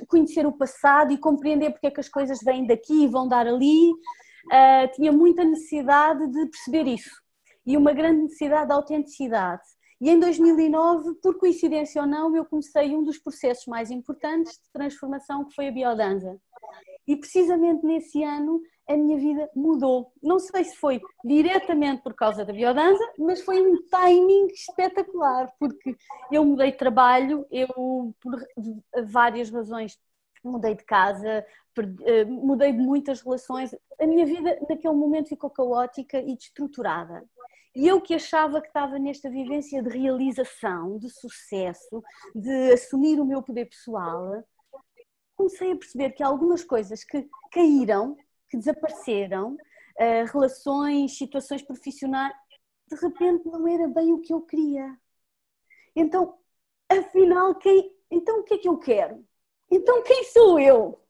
conhecer o passado e compreender porque é que as coisas vêm daqui e vão dar ali, tinha muita necessidade de perceber isso. E uma grande necessidade de autenticidade. E em 2009, por coincidência ou não, eu comecei um dos processos mais importantes de transformação, que foi a biodança. E precisamente nesse ano a minha vida mudou. Não sei se foi diretamente por causa da biodança, mas foi um timing espetacular, porque eu mudei de trabalho, eu por várias razões mudei de casa, mudei de muitas relações, a minha vida naquele momento ficou caótica e destruturada. E eu que achava que estava nesta vivência de realização, de sucesso, de assumir o meu poder pessoal, comecei a perceber que algumas coisas que caíram, que desapareceram, relações, situações profissionais, de repente não era bem o que eu queria. Então, afinal, então o que é que eu quero? Então quem sou eu?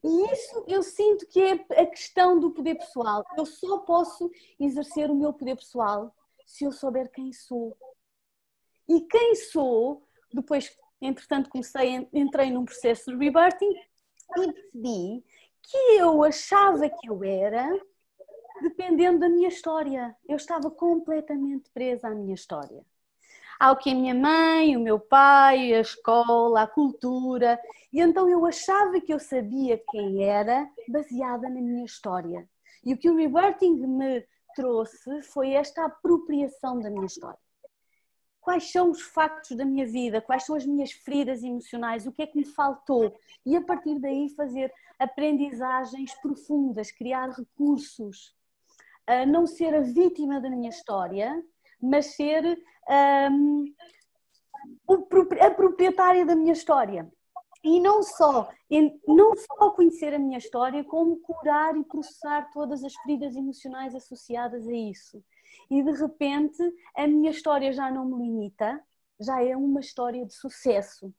E isso eu sinto que é a questão do poder pessoal. Eu só posso exercer o meu poder pessoal se eu souber quem sou. E quem sou, depois, entretanto, entrei num processo de rebirthing e percebi que eu achava que eu era, dependendo da minha história. Eu estava completamente presa à minha história. Ao que a minha mãe, o meu pai, a escola, a cultura. E então eu achava que eu sabia quem era, baseada na minha história. E o que o Rebirthing me trouxe foi esta apropriação da minha história. Quais são os factos da minha vida? Quais são as minhas feridas emocionais? O que é que me faltou? E a partir daí fazer aprendizagens profundas, criar recursos. Não ser a vítima da minha história, mas ser a proprietária da minha história. E não só conhecer a minha história, como curar e processar todas as feridas emocionais associadas a isso. E de repente a minha história já não me limita, já é uma história de sucesso.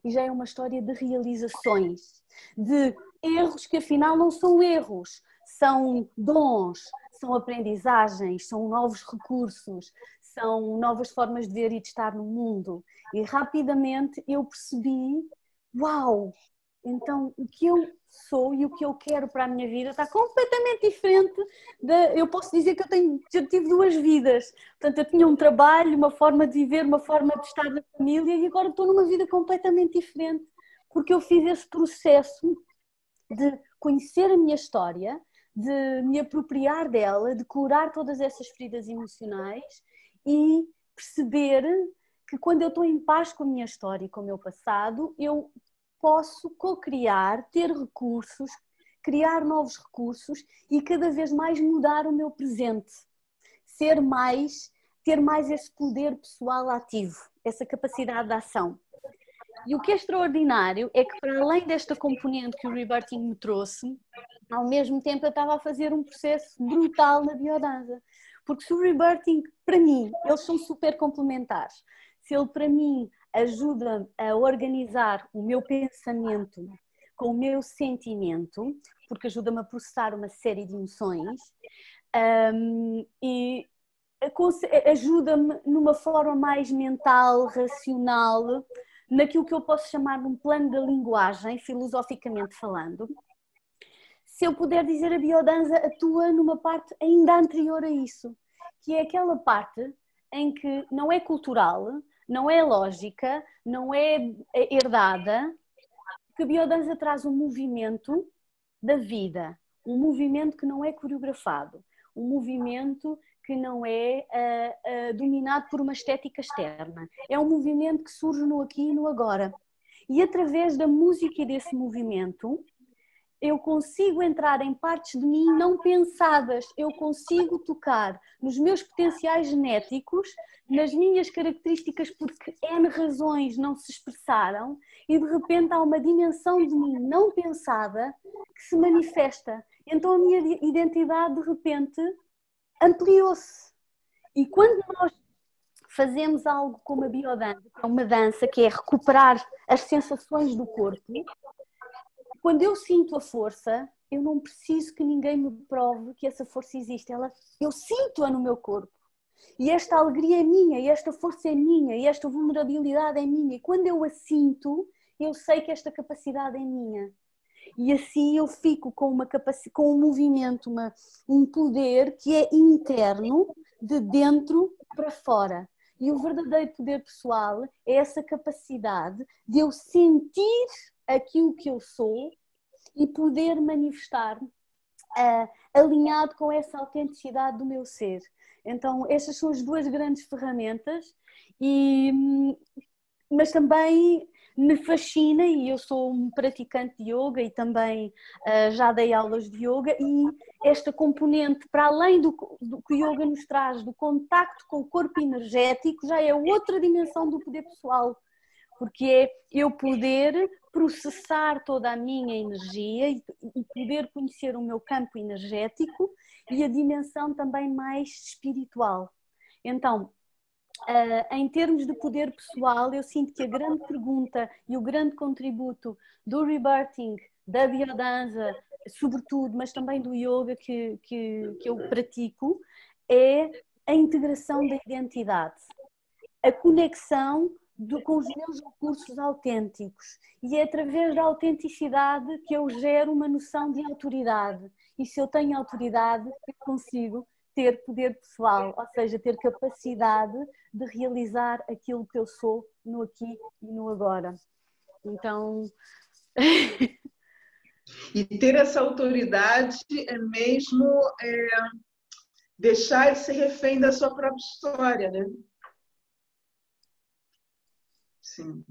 E já é uma história de realizações, de erros que afinal não são erros, são dons, são aprendizagens, são novos recursos, são novas formas de ver e de estar no mundo. E rapidamente eu percebi, uau, então o que eu sou e o que eu quero para a minha vida está completamente diferente. Eu posso dizer que eu tive duas vidas. Portanto, eu tinha um trabalho, uma forma de viver, uma forma de estar na família e agora estou numa vida completamente diferente. Porque eu fiz esse processo de conhecer a minha história, de me apropriar dela, de curar todas essas feridas emocionais e perceber que quando eu estou em paz com a minha história e com o meu passado, eu posso co-criar, ter recursos, criar novos recursos e cada vez mais mudar o meu presente. Ter mais esse poder pessoal ativo, essa capacidade de ação. E o que é extraordinário é que, para além desta componente que o Rebirthing me trouxe, ao mesmo tempo eu estava a fazer um processo brutal na biodança. Porque se o Rebirthing, para mim, eles são super complementares. Se ele, para mim, ajuda a organizar o meu pensamento com o meu sentimento, porque ajuda-me a processar uma série de emoções, e ajuda-me numa forma mais mental, racional, naquilo que eu posso chamar de um plano da linguagem, filosoficamente falando. Se eu puder dizer, a biodança atua numa parte ainda anterior a isso, que é aquela parte em que não é cultural, não é lógica, não é herdada, que a biodança traz um movimento da vida, um movimento que não é coreografado, um movimento que não é dominado por uma estética externa. É um movimento que surge no aqui e no agora. E através da música e desse movimento, eu consigo entrar em partes de mim não pensadas, eu consigo tocar nos meus potenciais genéticos, nas minhas características porque N razões não se expressaram e de repente há uma dimensão de mim não pensada que se manifesta. Então a minha identidade de repente ampliou-se. E quando nós fazemos algo como a biodança, que é uma dança que é recuperar as sensações do corpo, quando eu sinto a força, eu não preciso que ninguém me prove que essa força existe. Eu sinto-a no meu corpo. E esta alegria é minha, e esta força é minha, e esta vulnerabilidade é minha. E quando eu a sinto, eu sei que esta capacidade é minha. E assim eu fico com um movimento, um poder que é interno, de dentro para fora. E o verdadeiro poder pessoal é essa capacidade de eu sentir aquilo que eu sou e poder manifestar alinhado com essa autenticidade do meu ser. Então, estas são as duas grandes ferramentas, mas também me fascina, e eu sou um praticante de yoga e também já dei aulas de yoga, e esta componente, para além do que o yoga nos traz, do contacto com o corpo energético, já é outra dimensão do poder pessoal, porque é eu poder processar toda a minha energia e poder conhecer o meu campo energético e a dimensão também mais espiritual. Então, em termos de poder pessoal, eu sinto que a grande pergunta e o grande contributo do Rebirthing, da biodança, sobretudo, mas também do yoga que eu pratico, é a integração da identidade, a conexão com os meus recursos autênticos. E é através da autenticidade que eu gero uma noção de autoridade. E se eu tenho autoridade, eu consigo ter poder pessoal, ou seja, ter capacidade de realizar aquilo que eu sou no aqui e no agora. Então... E ter essa autoridade é mesmo deixar de ser refém da sua própria história, né? Sim.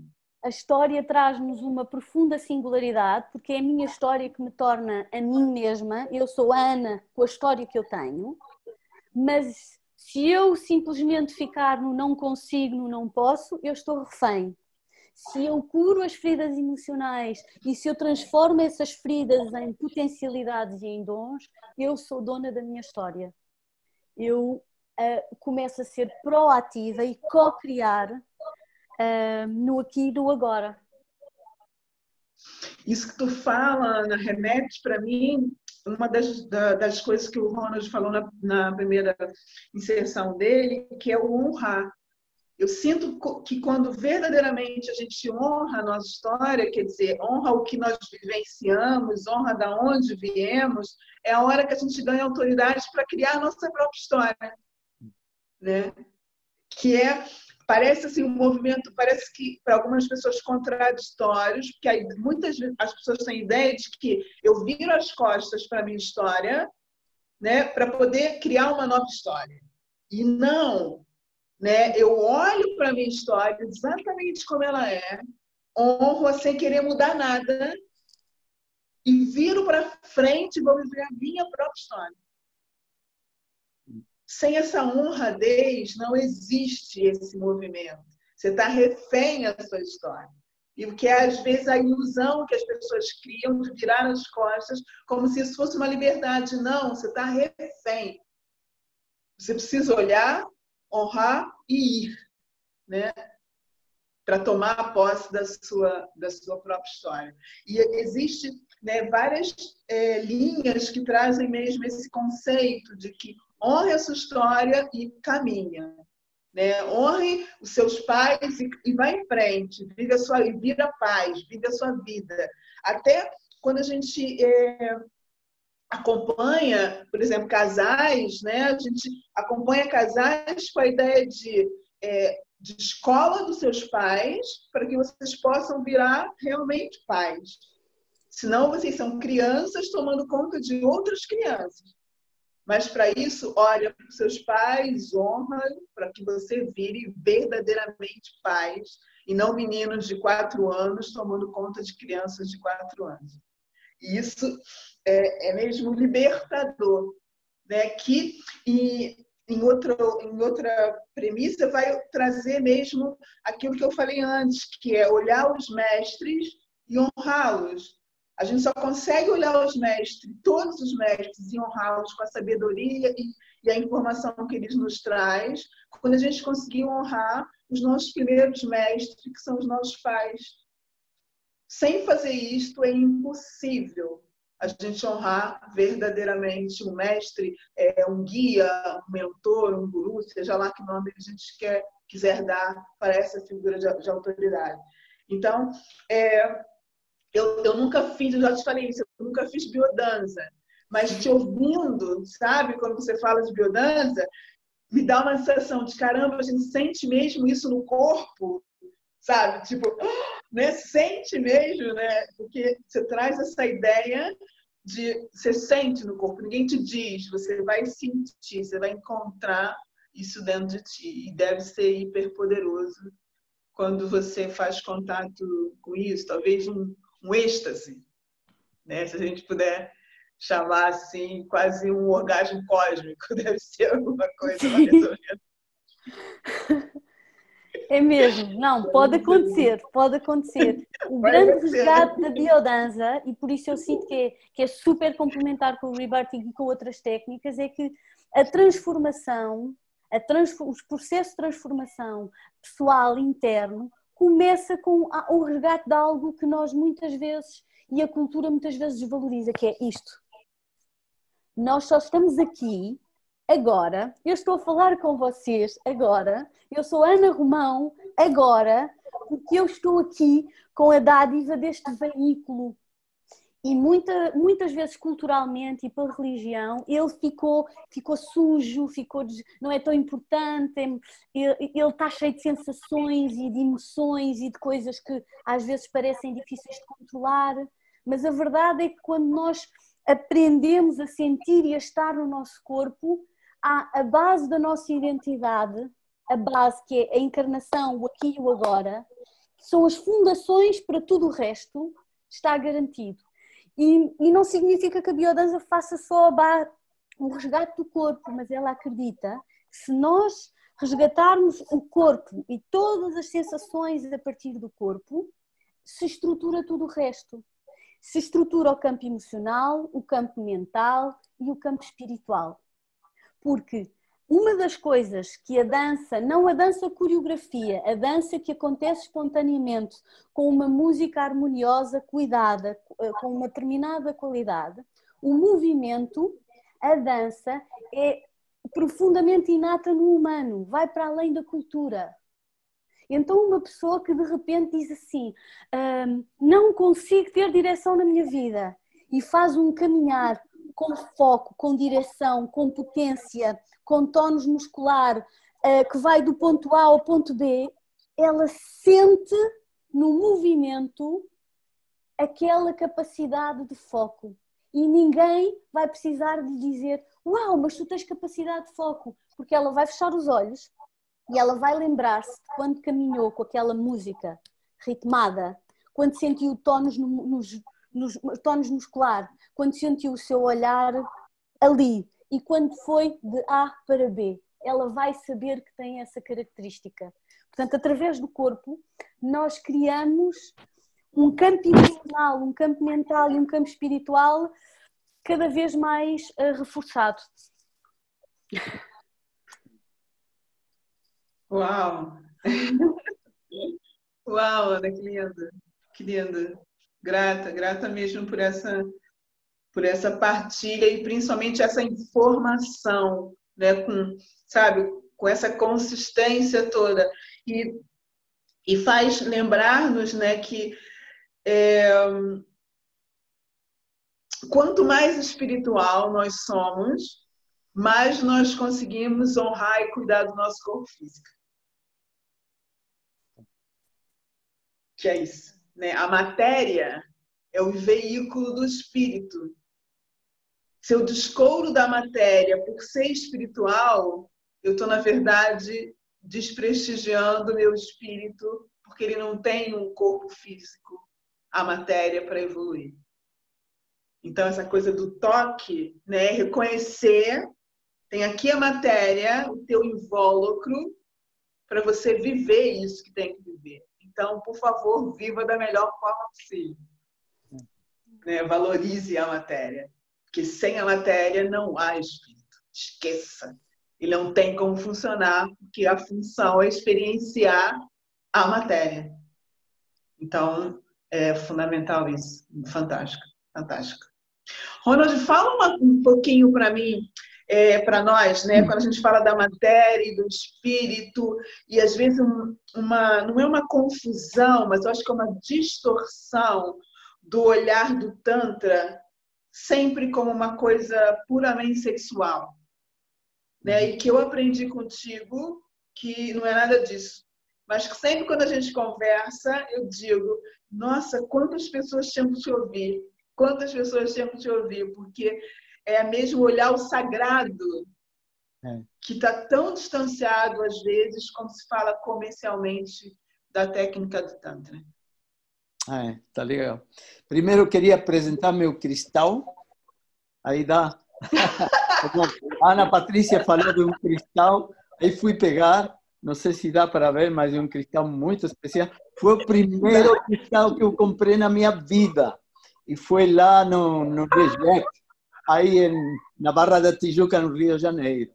A história traz-nos uma profunda singularidade, porque é a minha história que me torna a mim mesma. Eu sou a Ana com a história que eu tenho, mas se eu simplesmente ficar no não consigo, no não posso, eu estou refém. Se eu curo as feridas emocionais e se eu transformo essas feridas em potencialidades e em dons, eu sou dona da minha história. Eu começo a ser proativa e co-criar no aqui e no agora. Isso que tu fala, Ana, remete para mim uma das coisas que o Ronald falou na primeira inserção dele, que é o honrar. Eu sinto que quando verdadeiramente a gente honra a nossa história, quer dizer, honra o que nós vivenciamos, honra de onde viemos, é a hora que a gente ganha autoridade para criar a nossa própria história, né? Que parece assim um movimento, parece que para algumas pessoas contraditórios, porque aí muitas vezes as pessoas têm ideia de que eu viro as costas para a minha história, né, para poder criar uma nova história. E não, né? Eu olho para a minha história exatamente como ela é, honro sem querer mudar nada e viro para frente e vou viver a minha própria história. Sem essa honradez, não existe esse movimento. Você está refém à sua história. E o que é, às vezes, a ilusão que as pessoas criam de virar as costas como se isso fosse uma liberdade. Não, você está refém. Você precisa olhar, honrar e ir, né? Para tomar posse da sua própria história. E existe, né, várias linhas que trazem mesmo esse conceito de que honre a sua história e caminha, né? Honre os seus pais e vai em frente, vira paz, vive a sua vida. Até quando a gente acompanha, por exemplo, casais, né? A gente acompanha casais com a ideia de escola dos seus pais para que vocês possam virar realmente pais. Senão vocês são crianças tomando conta de outras crianças. Mas para isso, olha para os seus pais, honra para que você vire verdadeiramente pais e não meninos de 4 anos tomando conta de crianças de 4 anos. E isso é mesmo libertador, né? Que em outra premissa vai trazer mesmo aquilo que eu falei antes, que é olhar os mestres e honrá-los. A gente só consegue olhar os mestres, todos os mestres, e honrá-los com a sabedoria e a informação que eles nos trazem, quando a gente conseguir honrar os nossos primeiros mestres, que são os nossos pais. Sem fazer isto, é impossível a gente honrar verdadeiramente um mestre, um guia, um mentor, um guru, seja lá que nome a gente quiser dar para essa figura de autoridade. Então, eu nunca fiz, eu já te falei isso, eu nunca fiz biodança, mas te ouvindo, sabe, quando você fala de biodança, me dá uma sensação de caramba, a gente sente mesmo isso no corpo, sabe? Tipo, né? Sente mesmo, né? Porque você traz essa ideia de você sente no corpo, ninguém te diz, você vai sentir, você vai encontrar isso dentro de ti e deve ser hiper poderoso quando você faz contato com isso, talvez um êxtase, né? Se a gente puder chamar assim, quase um orgasmo cósmico, deve ser alguma coisa mais ou menos. É mesmo, não, pode acontecer, pode acontecer. O grande resgate da biodança, e por isso eu sinto que é super complementar com o rebirthing e com outras técnicas, é que a transformação, os processos de transformação pessoal interno começa com o resgate de algo que nós muitas vezes, e a cultura muitas vezes desvaloriza, que é isto. Nós só estamos aqui agora, eu estou a falar com vocês agora, eu sou Ana Romão agora, porque eu estou aqui com a dádiva deste veículo. E muitas vezes culturalmente e pela religião ele ficou sujo, não é tão importante, ele está cheio de sensações e de emoções e de coisas que às vezes parecem difíceis de controlar, mas a verdade é que quando nós aprendemos a sentir e a estar no nosso corpo, há a base da nossa identidade, a base que é a encarnação, o aqui e o agora, que são as fundações para tudo o resto, está garantido. E não significa que a biodança faça só o resgate do corpo, mas ela acredita que se nós resgatarmos o corpo e todas as sensações a partir do corpo, se estrutura tudo o resto. Se estrutura o campo emocional, o campo mental e o campo espiritual. Porque uma das coisas que a dança, não a dança coreografia, a dança que acontece espontaneamente, com uma música harmoniosa, cuidada, com uma determinada qualidade, o movimento, a dança, é profundamente inata no humano, vai para além da cultura. Então uma pessoa que de repente diz assim, não consigo ter direção na minha vida, e faz um caminhar com foco, com direção, com potência, com tónus muscular, que vai do ponto A ao ponto B, ela sente no movimento aquela capacidade de foco. E ninguém vai precisar de dizer, uau, mas tu tens capacidade de foco, porque ela vai fechar os olhos e ela vai lembrar-se de quando caminhou com aquela música ritmada, quando sentiu tónus nos tónus muscular, quando sentiu o seu olhar ali. E quando foi de A para B, ela vai saber que tem essa característica. Portanto, através do corpo, nós criamos um campo emocional, um campo mental e um campo espiritual cada vez mais reforçado. Uau! Uau, Ana, que lindo! Que lindo! Grata mesmo por essa partilha e principalmente essa informação, né, com essa consistência toda. E faz lembrar-nos, né, que quanto mais espiritual nós somos, mais nós conseguimos honrar e cuidar do nosso corpo físico. Que é isso, né? A matéria é o veículo do espírito. Se eu descouro da matéria por ser espiritual, eu estou, na verdade, desprestigiando o meu espírito, porque ele não tem um corpo físico, a matéria, para evoluir. Então, essa coisa do toque, né? Reconhecer, tem aqui a matéria, o teu invólucro, para você viver isso que tem que viver. Então, por favor, viva da melhor forma possível. Né? Valorize a matéria. Porque sem a matéria não há espírito. Esqueça. Ele não tem como funcionar, porque a função é experienciar a matéria. Então, é fundamental isso. Fantástico. Fantástico. Ronald, fala um pouquinho para mim, para nós, né? Quando a gente fala da matéria e do espírito, e às vezes não é uma confusão, mas eu acho que é uma distorção do olhar do Tantra, sempre como uma coisa puramente sexual. Né? E que eu aprendi contigo que não é nada disso. Mas que sempre quando a gente conversa, eu digo, nossa, quantas pessoas tinham que te ouvir. Quantas pessoas tinham que te ouvir, porque é mesmo olhar o sagrado que está tão distanciado, às vezes, quando se fala comercialmente da técnica do Tantra. Tá legal. Primeiro, eu queria apresentar meu cristal. Aí dá. A Ana Patrícia falou de um cristal, aí fui pegar, não sei se dá para ver, mas é um cristal muito especial. Foi o primeiro cristal que eu comprei na minha vida. E foi lá no Reject, aí na Barra da Tijuca, no Rio de Janeiro.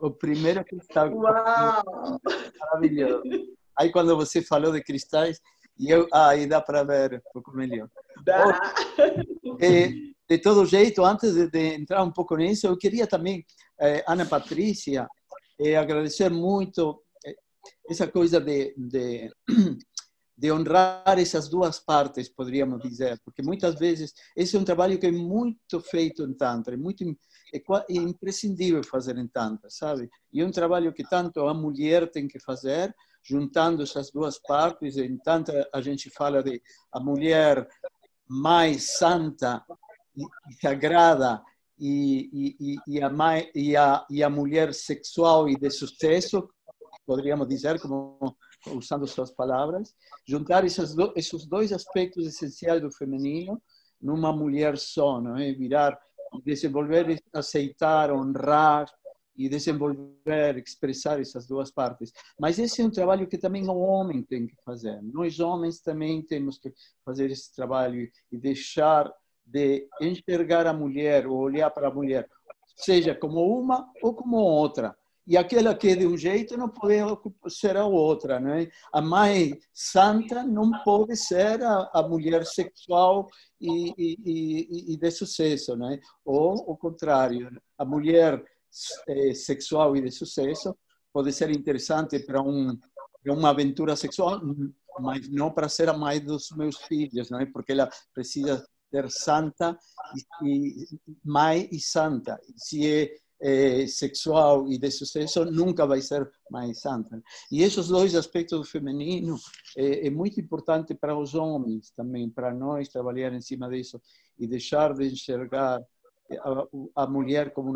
O primeiro cristal. Uau! Maravilhoso. Aí quando você falou de cristais, aí dá para ver um pouco melhor. Dá. De todo jeito, antes de entrar um pouco nisso, eu queria também, Ana Patrícia, agradecer muito essa coisa de honrar essas duas partes, poderíamos dizer, porque muitas vezes esse é um trabalho que é muito feito em Tantra, é imprescindível fazer em Tantra, sabe? E é um trabalho que tanto a mulher tem que fazer, juntando essas duas partes. Em Tantra a gente fala de a mulher mais santa e sagrada e a mulher sexual e de sucesso, poderíamos dizer, como usando suas palavras, juntar esses dois aspectos essenciais do feminino numa mulher só, não é? Virar, desenvolver, aceitar, honrar e desenvolver, expressar essas duas partes. Mas esse é um trabalho que também o homem tem que fazer. Nós homens também temos que fazer esse trabalho e deixar de enxergar a mulher ou olhar para a mulher, seja como uma ou como outra. E aquela que é de um jeito não pode ser a outra, não é? A mãe santa não pode ser a mulher sexual e de sucesso, não é? Ou o contrário, a mulher sexual e de sucesso pode ser interessante para uma aventura sexual, mas não para ser a mãe dos meus filhos, não é? Porque ela precisa ser santa mãe e santa. Se sexual e de sucesso, nunca vai ser mais santa. E esses dois aspectos do feminino é muito importante para os homens também, para nós trabalhar em cima disso e deixar de enxergar a mulher como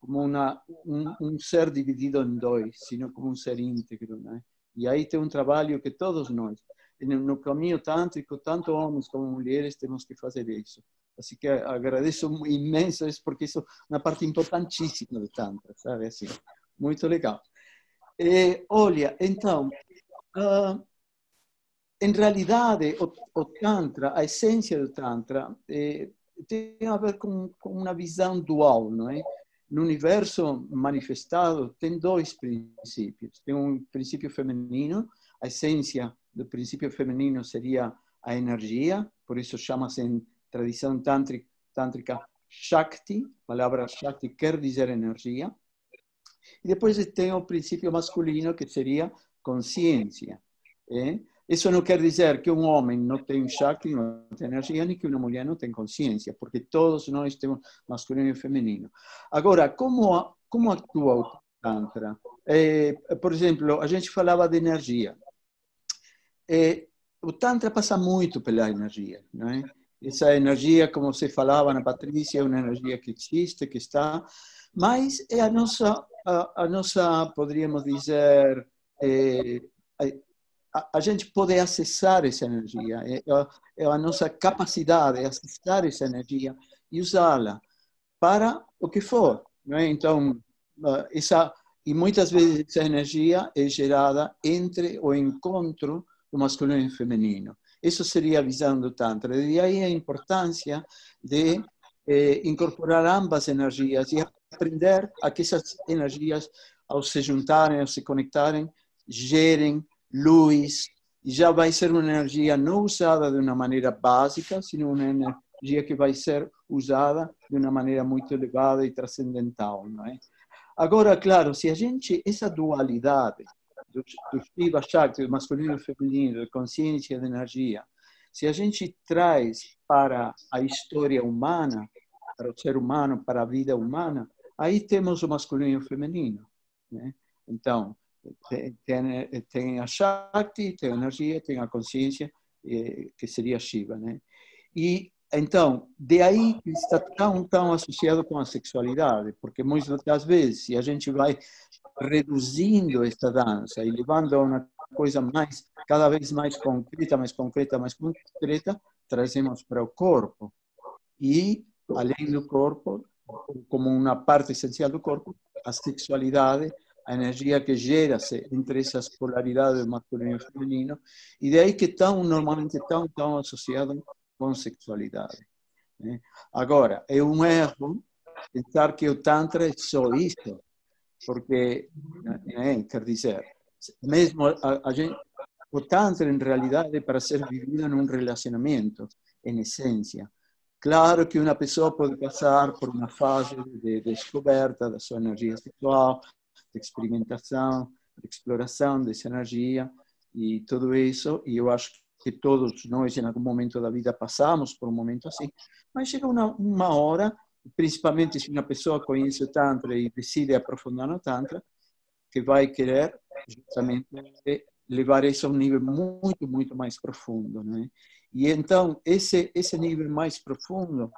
um ser dividido em dois, sino como um ser íntegro, né? E aí tem um trabalho que todos nós, no caminho tântrico, tanto homens como mulheres, temos que fazer isso. Assim que agradeço imenso isso, porque isso é uma parte importantíssima do Tantra, sabe? Assim, muito legal. Olha, então, em realidade, o Tantra, a essência do Tantra, tem a ver com uma visão dual, não é? No universo manifestado, tem dois princípios. Tem um princípio feminino, a essência do princípio feminino seria a energia, por isso chama-se em tradição tântrica Shakti, a palavra Shakti quer dizer energia. E depois tem o princípio masculino, que seria consciência. Isso não quer dizer que um homem não tem Shakti, não tem energia, nem que uma mulher não tem consciência, porque todos nós temos masculino e feminino. Agora, como atua o Tantra? Por exemplo, a gente falava de energia. O Tantra passa muito pela energia, não é? Essa energia, como você falava, Ana Patrícia, é uma energia que existe, que está, mas é a nossa, poderíamos dizer, a gente pode acessar essa energia, é a nossa capacidade de acessar essa energia e usá-la para o que for, não é? Então, e muitas vezes essa energia é gerada entre o encontro do masculino e do feminino. Isso seria a visão do Tantra. E aí a importância de incorporar ambas energias e aprender a que essas energias, ao se juntarem, ao se conectarem, gerem luz. E já vai ser uma energia não usada de uma maneira básica, sino uma energia que vai ser usada de uma maneira muito elevada e transcendental, não é? Agora, claro, se a gente, essa dualidade do Shiva Shakti, do masculino e do feminino, de consciência e de energia, se a gente traz para a história humana, para o ser humano, para a vida humana, aí temos o masculino e o feminino, né? Então, tem a Shakti, tem a energia, tem a consciência, que seria Shiva, né? E então, de aí que está tão associado com a sexualidade, porque muitas das vezes, se a gente vai reduzindo esta dança e levando a uma coisa cada vez mais concreta, trazemos para o corpo. E, além do corpo, como uma parte essencial do corpo, a sexualidade, a energia que gera-se entre essas polaridades masculino e feminino, e daí que normalmente tão associado com sexualidade, né? Agora, é um erro pensar que o Tantra é só isso, porque, quer dizer, mesmo o Tantra, em realidade, é para ser vivido num relacionamento, em essência. Claro que uma pessoa pode passar por uma fase de descoberta da sua energia sexual, de experimentação, de exploração dessa energia, e tudo isso, e eu acho que todos nós em algum momento da vida passamos por um momento assim, mas chega uma hora, principalmente se uma pessoa conhece o Tantra e decide aprofundar no Tantra, que vai querer justamente levar isso a um nível muito, muito mais profundo, né? E então, esse nível mais profundo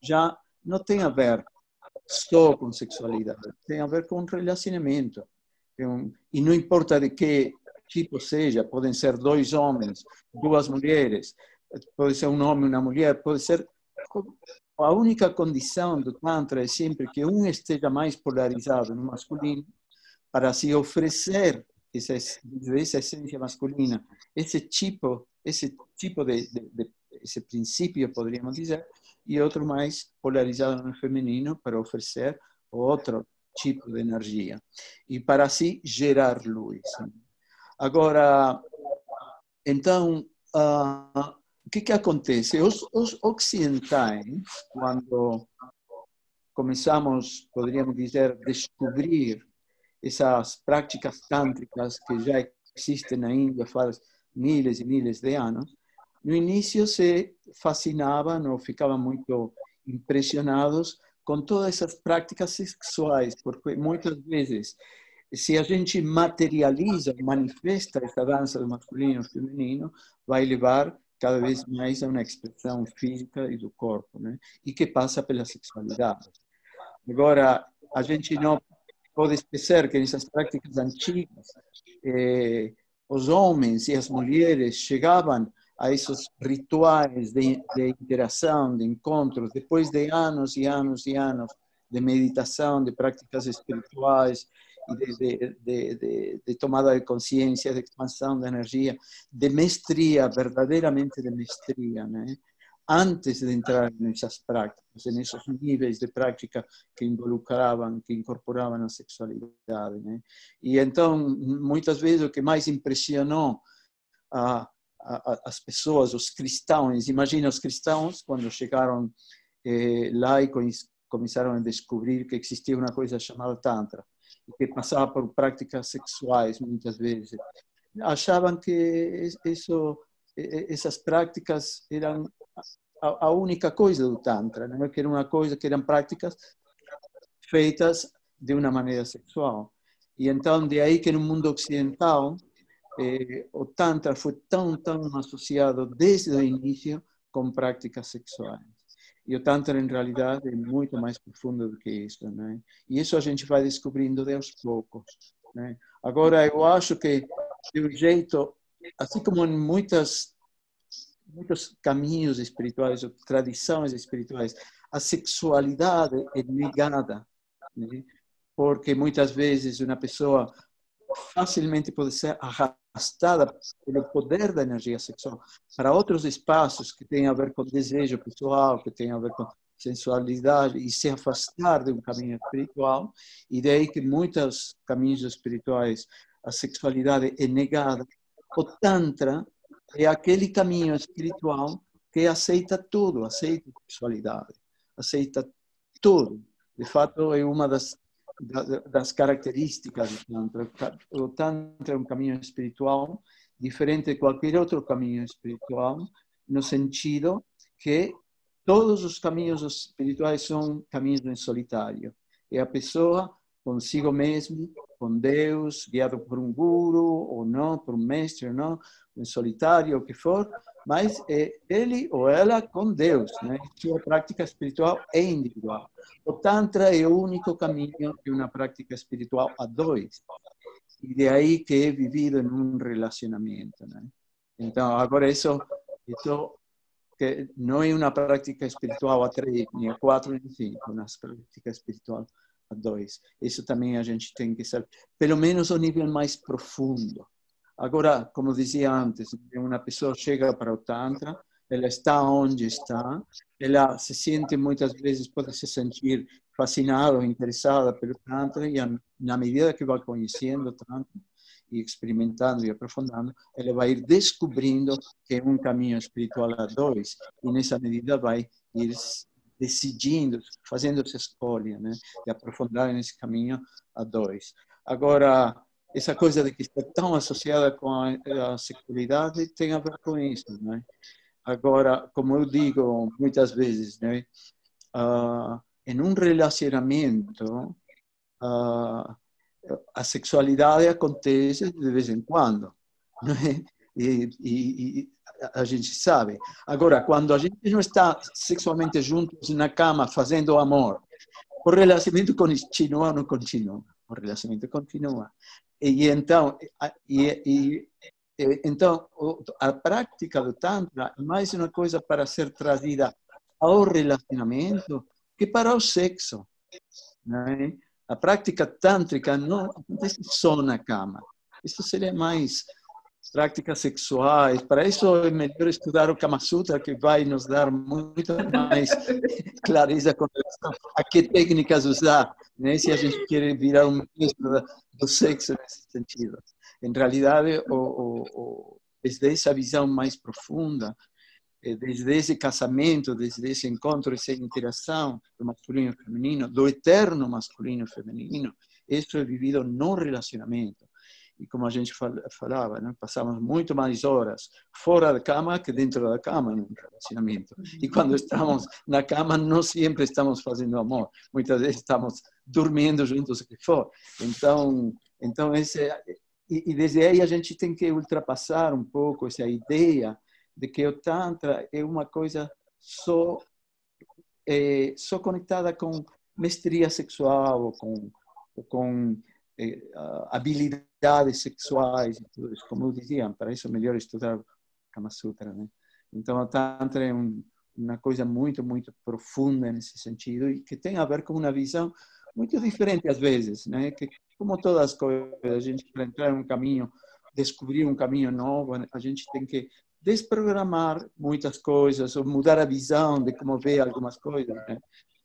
já não tem a ver só com sexualidade, tem a ver com relacionamento. E não importa de que tipo seja, podem ser 2 homens, 2 mulheres, pode ser um homem e uma mulher, pode ser... A única condição do Tantra é sempre que um esteja mais polarizado no masculino, para se oferecer essa essência masculina, esse princípio, poderíamos dizer, e outro mais polarizado no feminino, para oferecer outro tipo de energia. E para assim gerar luz. Agora, então, o que acontece? Os ocidentais, quando começamos, poderíamos dizer, a descobrir essas práticas tântricas que já existem na Índia faz milhares e milhares de anos, no início se fascinavam ou ficavam muito impressionados com todas essas práticas sexuais, porque muitas vezes, se a gente materializa, manifesta essa dança do masculino e feminino, vai levar cada vez mais a uma expressão física e do corpo, né? E que passa pela sexualidade. Agora, a gente não pode esquecer que nessas práticas antigas, os homens e as mulheres chegavam a esses rituais de interação, de encontros, depois de anos e anos e anos de meditação, de práticas espirituais, e de tomada de consciência, de expansão da energia, de mestria, verdadeiramente de mestria, né? Antes de entrar nessas práticas, nesses níveis de prática que involucravam, que incorporavam a sexualidade, né? E então, muitas vezes, o que mais impressionou as pessoas, os cristãos, imagina os cristãos, quando chegaram lá e começaram a descobrir que existia uma coisa chamada Tantra, e que passava por práticas sexuais, muitas vezes. Achavam que essas práticas eram a única coisa do Tantra, né? Que era uma coisa, que eram práticas feitas de uma maneira sexual. E então, de aí que no mundo ocidental, o Tantra foi tão associado desde o início com práticas sexuais. E o Tantra, em realidade, é muito mais profundo do que isso, né? E isso a gente vai descobrindo de aos poucos, né? Agora, eu acho que, de um jeito, assim como em muitos caminhos espirituais, ou tradições espirituais, a sexualidade é negada, né? Porque muitas vezes uma pessoa facilmente pode ser arrastada pelo poder da energia sexual para outros espaços que têm a ver com desejo pessoal, que têm a ver com sensualidade, e se afastar de um caminho espiritual. E daí que muitos caminhos espirituais a sexualidade é negada. O Tantra é aquele caminho espiritual que aceita tudo, aceita a sexualidade, aceita tudo. De fato, é uma das características do Tantra. O Tantra é um caminho espiritual diferente de qualquer outro caminho espiritual, no sentido que todos os caminhos espirituais são caminhos em solitário. É a pessoa consigo mesmo, com Deus, guiado por um guru ou não, por um mestre ou não, em solitário, o que for, mas é ele ou ela com Deus, né? Sua prática espiritual é individual. O Tantra é o único caminho de uma prática espiritual a dois. E de aí que é vivido em um relacionamento, né? Então, agora isso que não é uma prática espiritual a 3, nem a 4, nem a 5, uma prática espiritual a 2. Isso também a gente tem que saber, pelo menos o nível mais profundo. Agora, como dizia antes, uma pessoa chega para o Tantra, ela está onde está, ela se sente muitas vezes, pode se sentir fascinada ou interessada pelo Tantra, e na medida que vai conhecendo o Tantra e experimentando e aprofundando, ela vai ir descobrindo que é um caminho espiritual a 2, e nessa medida vai ir decidindo, fazendo essa escolha, né, de aprofundar nesse caminho a 2. Agora, essa coisa de que está tão associada com a sexualidade tem a ver com isso, né? Agora, como eu digo muitas vezes, né? Em um relacionamento, a sexualidade acontece de vez em quando, né? E a gente sabe. Agora, quando a gente não está sexualmente juntos na cama fazendo amor, o relacionamento continua ou não continua? O relacionamento continua. Então, a prática do Tantra é mais uma coisa para ser trazida ao relacionamento que para o sexo, né? A prática tântrica não acontece só na cama. Isso seria mais práticas sexuais. Para isso é melhor estudar o Kama Sutra, que vai nos dar muito mais clareza com relação a que técnicas usar, né? Se a gente quer virar um ministro do sexo nesse sentido. Em realidade, desde essa visão mais profunda, desde esse casamento, desde esse encontro, essa interação do masculino e feminino, do eterno masculino e feminino, isso é vivido no relacionamento. E como a gente falava, né? Passamos muito mais horas fora da cama que dentro da cama em um relacionamento. E quando estamos na cama, não sempre estamos fazendo amor. Muitas vezes estamos dormindo juntos, o que for. Então desde aí a gente tem que ultrapassar um pouco essa ideia de que o Tantra é uma coisa só conectada com mestria sexual, ou com habilidades sexuais e tudo isso. Como eu dizia, para isso é melhor estudar o Kama Sutra, né? Então, o Tantra é uma coisa muito, muito profunda nesse sentido e que tem a ver com uma visão muito diferente às vezes, né? Que, como todas as coisas, a gente, para entrar em um caminho, descobrir um caminho novo, a gente tem que desprogramar muitas coisas ou mudar a visão de como vê algumas coisas, né?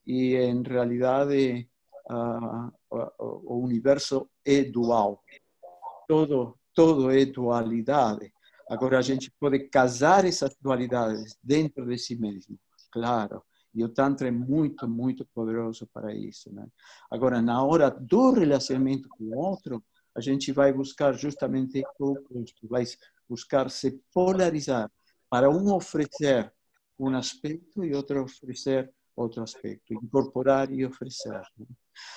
E, em realidade, o universo é dual. Todo é dualidade. Agora, a gente pode casar essas dualidades dentro de si mesmo, claro. E o Tantra é muito, muito poderoso para isso, né? Agora, na hora do relacionamento com o outro, a gente vai buscar justamente o oposto, vai buscar se polarizar, para um oferecer um aspecto e outro oferecer outro aspecto, incorporar e oferecer.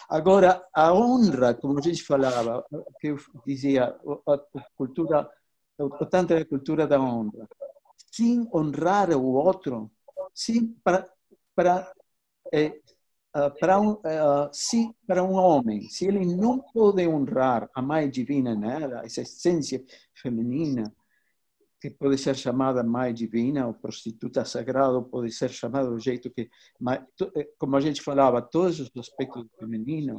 Agora, a honra, como a gente falava, que eu dizia, o Tantra é a cultura da honra. Sem honrar o outro, para um homem, se ele não pode honrar a mãe divina nela, essa essência feminina, que pode ser chamada mãe divina ou prostituta sagrada, ou pode ser chamada do jeito que, como a gente falava, todos os aspectos do feminino,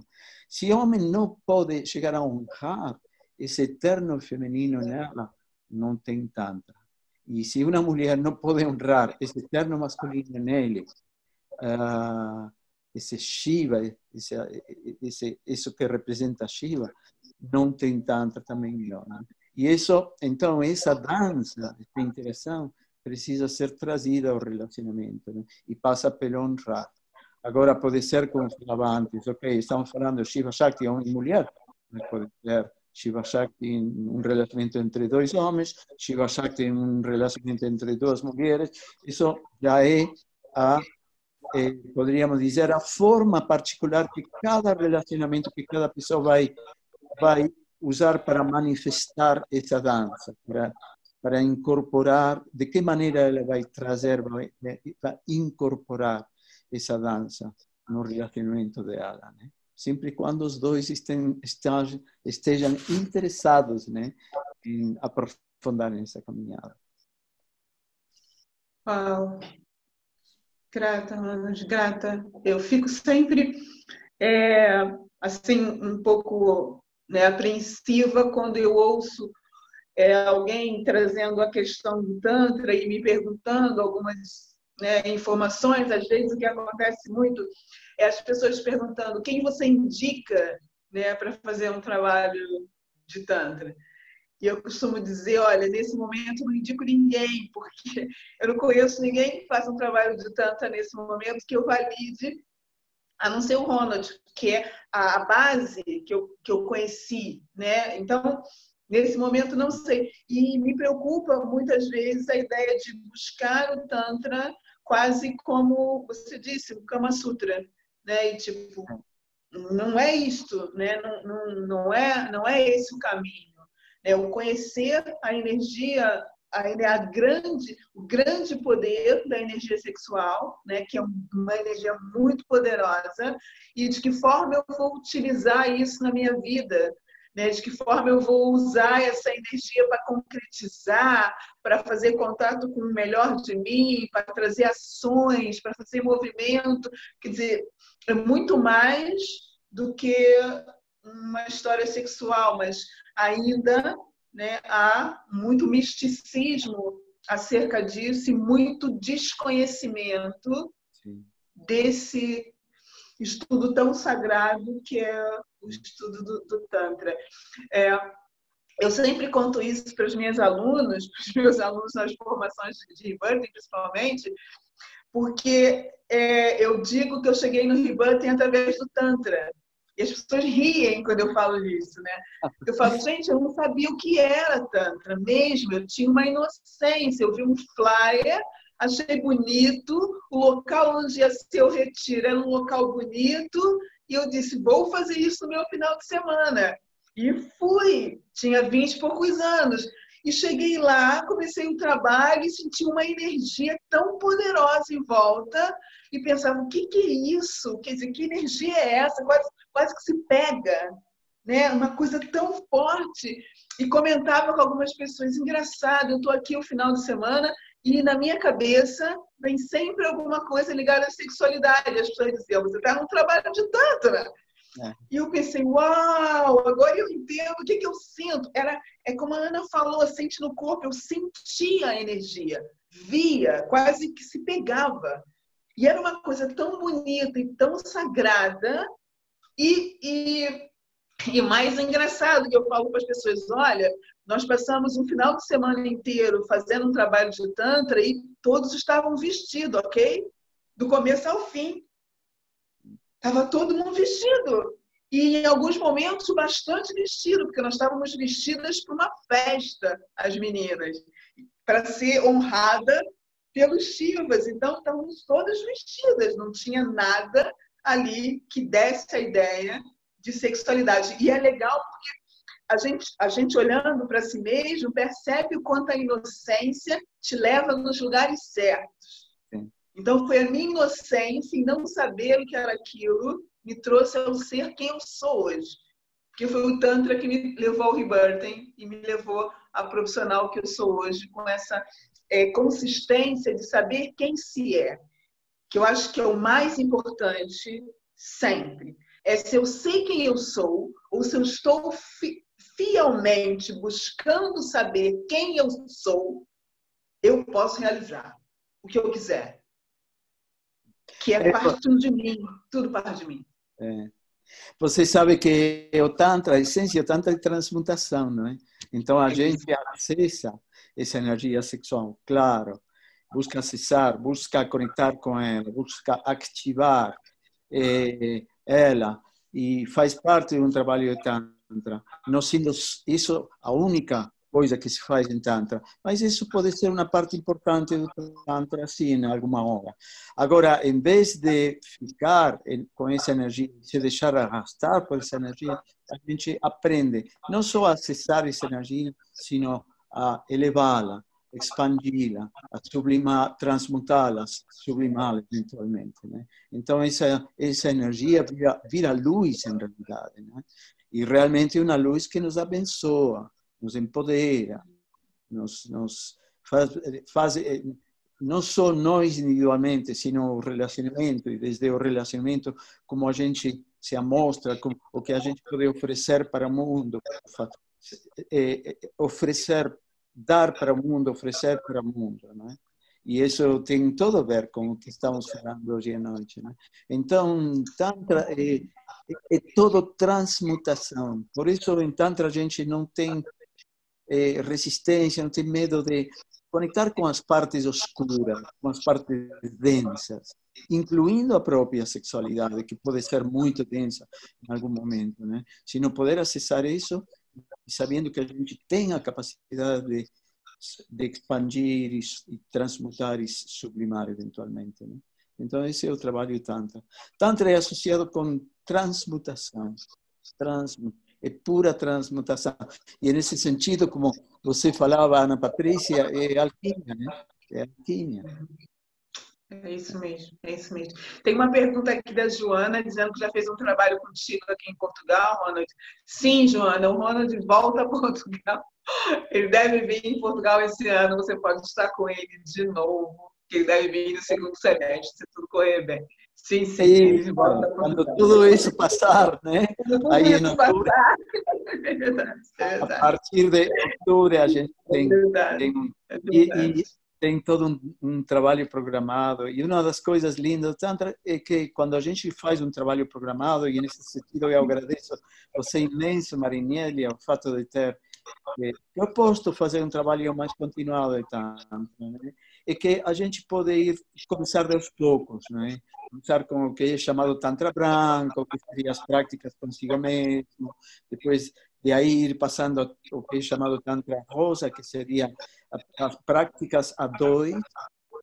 se o homem não pode chegar a honrar esse eterno feminino nela, não tem Tantra. E se uma mulher não pode honrar esse eterno masculino nele, esse Shiva, isso que representa Shiva, não tem Tantra também não, né? E isso, então, essa dança, essa interação, precisa ser trazida ao relacionamento, né? E passa pelo honrar. Agora, pode ser, como falava antes, ok, estamos falando de Shiva Shakti, homem e mulher, mas pode ser Shiva Shakti em um relacionamento entre dois homens, Shiva Shakti em um relacionamento entre duas mulheres. Isso já é poderíamos dizer, a forma particular que cada relacionamento, que cada pessoa vai usar para manifestar essa dança, para incorporar, de que maneira ela vai trazer, vai incorporar essa dança no relacionamento dela, né? Sempre quando os dois estejam interessados, né, em aprofundar essa caminhada. Uau! Grata, Manas, grata. Eu fico sempre, assim, um pouco, né, apreensiva quando eu ouço alguém trazendo a questão do Tantra e me perguntando algumas, né, informações. Às vezes o que acontece muito é as pessoas perguntando quem você indica, né, para fazer um trabalho de Tantra. E eu costumo dizer, olha, nesse momento não indico ninguém, porque eu não conheço ninguém que faça um trabalho de Tantra nesse momento que eu valide a não ser o Ronald, que é a base que eu conheci, né? Então, nesse momento, não sei. E me preocupa, muitas vezes, a ideia de buscar o Tantra quase como, você disse, o Kama Sutra, né? E, tipo, não é isto, né? Não é esse o caminho. É o conhecer a energia, o grande poder da energia sexual, né, que é uma energia muito poderosa, e de que forma eu vou utilizar isso na minha vida, né, de que forma eu vou usar essa energia para concretizar, para fazer contato com o melhor de mim, para trazer ações, para fazer movimento. Quer dizer, é muito mais do que uma história sexual, mas ainda, né, há muito misticismo acerca disso e muito desconhecimento desse estudo tão sagrado que é o estudo do Tantra. Eu sempre conto isso para os meus alunos nas formações de Rebirthing, principalmente, porque eu digo que eu cheguei no Rebirthing através do Tantra. E as pessoas riem quando eu falo isso, né? Eu falo, gente, eu não sabia o que era Tantra mesmo, eu tinha uma inocência, eu vi um flyer, achei bonito, o local onde ia ser o retiro era um local bonito, e eu disse, vou fazer isso no meu final de semana. E fui, tinha 20 e poucos anos. E cheguei lá, comecei um trabalho e senti uma energia tão poderosa em volta e pensava, o que é isso? Quer dizer, que energia é essa? Quase que se pega, né? Uma coisa tão forte. E comentava com algumas pessoas, engraçado, eu estou aqui o final de semana e na minha cabeça vem sempre alguma coisa ligada à sexualidade. As pessoas diziam, você está num trabalho de Tantra. E eu pensei, uau, agora eu entendo o que eu sinto. É como a Ana falou, sente no corpo, eu sentia a energia, via, quase que se pegava. E era uma coisa tão bonita e tão sagrada. E mais engraçado que eu falo para as pessoas, olha, nós passamos um final de semana inteiro fazendo um trabalho de Tantra e todos estavam vestidos, ok? Do começo ao fim. Estava todo mundo vestido. E em alguns momentos bastante vestido, porque nós estávamos vestidas para uma festa, as meninas, para ser honrada pelos Shivas. Então, estávamos todas vestidas, não tinha nada ali que desse a ideia de sexualidade. E é legal porque a gente olhando para si mesmo, percebe o quanto a inocência te leva nos lugares certos. Então, foi a minha inocência em não saber o que era aquilo, me trouxe ao ser quem eu sou hoje. Porque foi o Tantra que me levou ao Rebirthing e me levou a profissional que eu sou hoje, com essa consistência de saber quem se é. Que eu acho que é o mais importante sempre. É se eu sei quem eu sou, ou se eu estou fielmente buscando saber quem eu sou, eu posso realizar o que eu quiser. Que é parte de mim, tudo parte de mim. Você sabe que o Tantra, a essência do Tantra é transmutação, não é? Então a gente acessa essa energia sexual, claro, busca acessar, busca conectar com ela, busca ativar ela e faz parte de um trabalho de Tantra. Não sendo isso a única coisa que se faz em Tantra, mas isso pode ser uma parte importante do Tantra, sim, em alguma hora. Agora, em vez de ficar com essa energia, se deixar arrastar por essa energia, a gente aprende não só a acessar essa energia, sino a elevá-la, expandi-la, a sublimar, transmutá-la, sublimá-la eventualmente, né? Então, essa energia vira luz, em realidade, né? E realmente é uma luz que nos abençoa, nos empodera, nos faz não só nós individualmente, sino o relacionamento, e desde o relacionamento como a gente se amostra, o que a gente pode oferecer para o mundo, dar para o mundo, oferecer para o mundo, né? E isso tem todo a ver com o que estamos falando hoje à noite, né? Então, Tantra é todo transmutação. Por isso, em Tantra, a gente não tem resistência, não tem medo de conectar com as partes oscuras, com as partes densas, incluindo a própria sexualidade, que pode ser muito densa em algum momento, né? Se não poder acessar isso, sabendo que a gente tem a capacidade de expandir e transmutar e sublimar eventualmente, né? Então esse é o trabalho de Tantra. Tantra é associado com transmutação, é pura transmutação. E nesse sentido, como você falava, Ana Patrícia, é alquimia, né? É alquimia. É isso mesmo, é isso mesmo. Tem uma pergunta aqui da Joana, dizendo que já fez um trabalho contigo aqui em Portugal, Ronald. Sim, Joana, o Ronald volta a Portugal. Ele deve vir em Portugal esse ano, você pode estar com ele de novo, que ele deve vir no segundo semestre, se tudo correr bem. Sim, sim, ele volta a Portugal. Quando tudo isso passar, né? Tudo aí isso passar. É verdade, é verdade. A partir de outubro a gente tem, tem todo um trabalho programado. E uma das coisas lindas do Tantra é que quando a gente faz um trabalho programado, e nesse sentido eu agradeço você imenso, Marinelli, o fato de ter proposto fazer um trabalho mais continuado de Tantra, né? É que a gente pode começar aos poucos, né? Começar com o que é chamado Tantra branco, que seriam as práticas consigo mesmo, depois de aí ir passando ao que é chamado Tantra rosa, que seria as práticas a dois,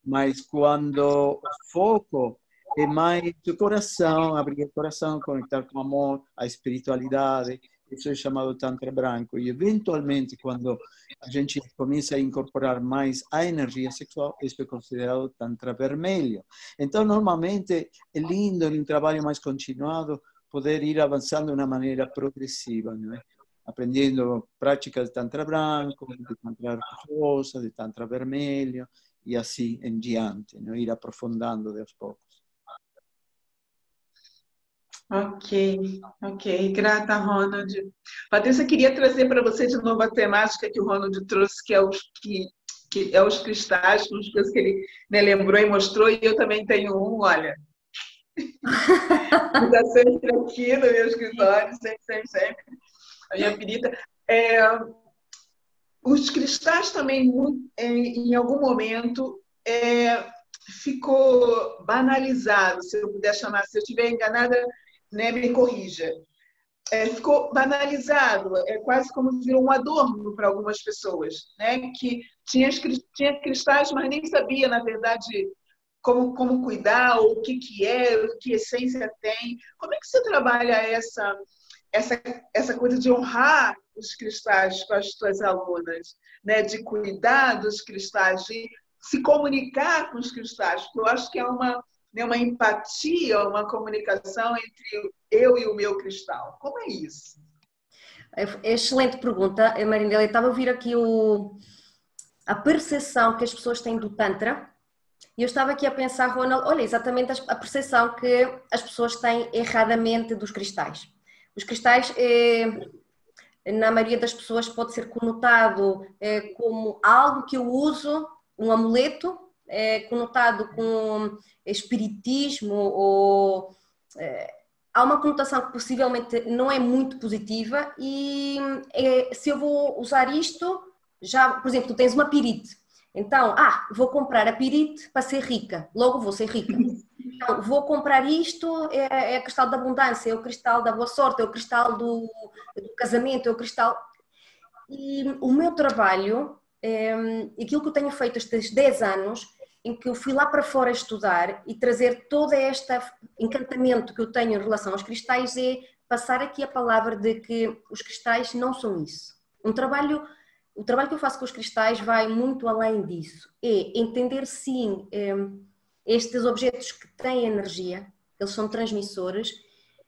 mas quando o foco é mais o coração, abrir o coração, conectar com o amor, a espiritualidade, isso é chamado Tantra branco. E eventualmente, quando a gente começa a incorporar mais a energia sexual, isso é considerado Tantra vermelho. Então, normalmente, é lindo, em um trabalho mais continuado, poder ir avançando de uma maneira progressiva, não é? Aprendendo práticas de Tantra branco, de Tantra rosa, de Tantra vermelho, e assim em diante, não? Ir aprofundando de aos poucos. Ok. Grata, Ronald. Patrícia, queria trazer para você de novo a temática que o Ronald trouxe, que é os cristais, as coisas que ele, né, lembrou e mostrou, e eu também tenho um, olha. Está sempre aqui no meu escritório, sempre. A minha perita. Os cristais também, em algum momento, ficou banalizado, se eu puder chamar. Se eu estiver enganada, né, me corrija. Ficou banalizado, é quase como virou um adorno para algumas pessoas, né? Que tinha cristais, mas nem sabia, na verdade, como cuidar, ou o que que essência tem. Como é que você trabalha essa coisa de honrar os cristais com as suas alunas, né? De cuidar dos cristais, de se comunicar com os cristais? Porque eu acho que é uma empatia, uma comunicação entre eu e o meu cristal. Como é isso? Excelente pergunta, Marinela. Eu estava a ouvir aqui a percepção que as pessoas têm do Tantra, e eu estava aqui a pensar, Ronald, olha, exatamente a percepção que as pessoas têm erradamente dos cristais. Os cristais, na maioria das pessoas, pode ser conotado como algo que eu uso, um amuleto, conotado com espiritismo, ou há uma conotação que possivelmente não é muito positiva, e se eu vou usar isto, já, por exemplo, tu tens uma pirite, então, vou comprar a pirite para ser rica, logo vou ser rica. Então, vou comprar isto, é o cristal da abundância, é o cristal da boa sorte, é o cristal do casamento, é o cristal... E o meu trabalho, aquilo que eu tenho feito estes 10 anos, em que eu fui lá para fora estudar e trazer todo este encantamento que eu tenho em relação aos cristais, é passar aqui a palavra de que os cristais não são isso. O trabalho que eu faço com os cristais vai muito além disso. É entender, sim, estes objetos que têm energia, eles são transmissores,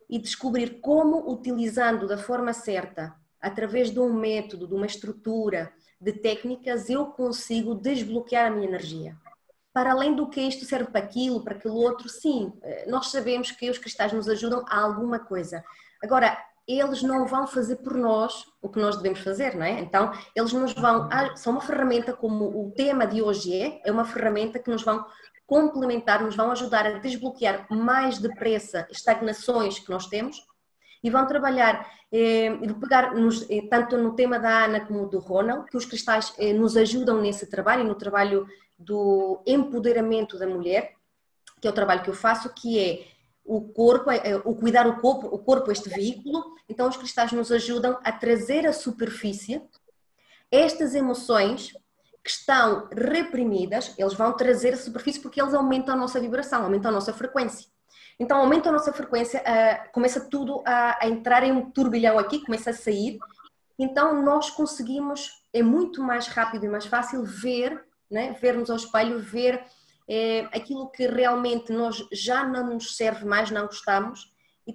e descobrir como, utilizando da forma certa, através de um método, de uma estrutura, de técnicas, eu consigo desbloquear a minha energia. Para além do que isto serve para aquilo, para aquilo outro, sim, nós sabemos que os cristais nos ajudam a alguma coisa. Agora, eles não vão fazer por nós o que nós devemos fazer, não é? Então, eles nos vão... São uma ferramenta, como o tema de hoje é uma ferramenta que nos vão complementar, nos vão ajudar a desbloquear mais depressa estagnações que nós temos, e vão trabalhar, vou pegar tanto no tema da Ana como do Ronald, que os cristais nos ajudam nesse trabalho, no trabalho do empoderamento da mulher, que é o trabalho que eu faço, que é o corpo, o cuidar o corpo, este veículo. Então os cristais nos ajudam a trazer à superfície estas emoções que estão reprimidas, eles vão trazer à superfície porque eles aumentam a nossa vibração, aumentam a nossa frequência. Então aumenta a nossa frequência, começa tudo a entrar em um turbilhão aqui, começa a sair. Então nós conseguimos, é muito mais rápido e mais fácil ver, né, ver-nos ao espelho, ver aquilo que realmente nós já não nos serve mais, não gostamos, e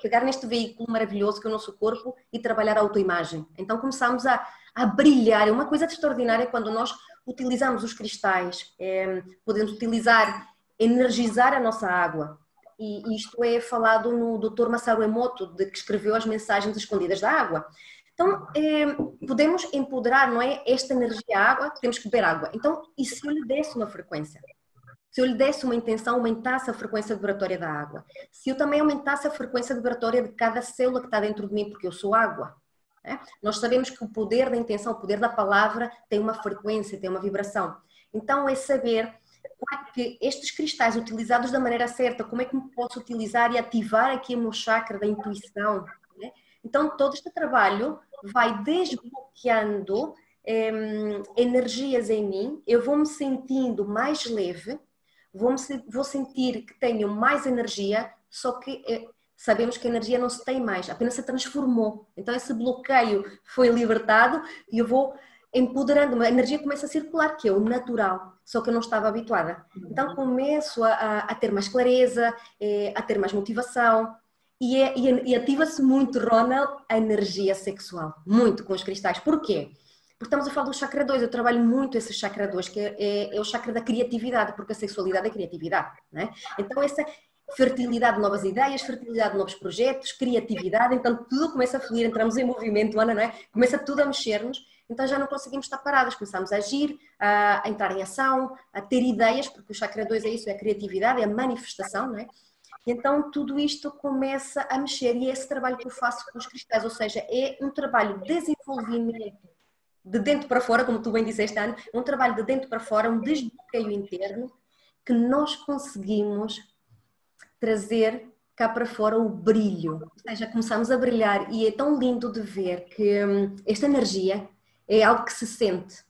pegar neste veículo maravilhoso que é o nosso corpo e trabalhar a autoimagem. Então começamos a brilhar. É uma coisa extraordinária quando nós utilizamos os cristais, podemos energizar a nossa água. E isto é falado no Dr. Masaru Emoto, que escreveu as mensagens escondidas da água. Então, podemos empoderar, não é? Esta energia água, temos que beber água. Então, e se eu lhe desse uma frequência? Se eu lhe desse uma intenção, aumentasse a frequência vibratória da água. Se eu também aumentasse a frequência vibratória de cada célula que está dentro de mim, porque eu sou água. Né? Nós sabemos que o poder da intenção, o poder da palavra, tem uma frequência, tem uma vibração. Então, é saber como é que estes cristais utilizados da maneira certa, como é que me posso utilizar e ativar aqui o meu chakra da intuição. Né? Então, todo este trabalho vai desbloqueando energias em mim, eu vou me sentindo mais leve, vou sentir que tenho mais energia, só que sabemos que a energia não se tem mais, apenas se transformou. Então esse bloqueio foi libertado e eu vou empoderando, a energia começa a circular, que é o natural, só que eu não estava habituada. Então começo a ter mais clareza, a ter mais motivação e ativa-se muito, Ronald, a energia sexual, muito com os cristais. Porquê? Porque estamos a falar do chakra 2, eu trabalho muito esse chakra 2, que é o chakra da criatividade, porque a sexualidade é criatividade, né? Então essa fertilidade de novas ideias, fertilidade de novos projetos, criatividade, então tudo começa a fluir, entramos em movimento, Ana, não é? Começa tudo a mexer-nos, então já não conseguimos estar paradas, começamos a agir, a entrar em ação, a ter ideias, porque o chakra 2 é isso, é a criatividade, é a manifestação, não é? E então tudo isto começa a mexer e é esse trabalho que eu faço com os cristais, ou seja, é um trabalho de desenvolvimento de dentro para fora, como tu bem disseste, Ana, um trabalho de dentro para fora, um desbloqueio interno, que nós conseguimos trazer cá para fora o brilho. Ou seja, começamos a brilhar e é tão lindo de ver que esta energia é algo que se sente.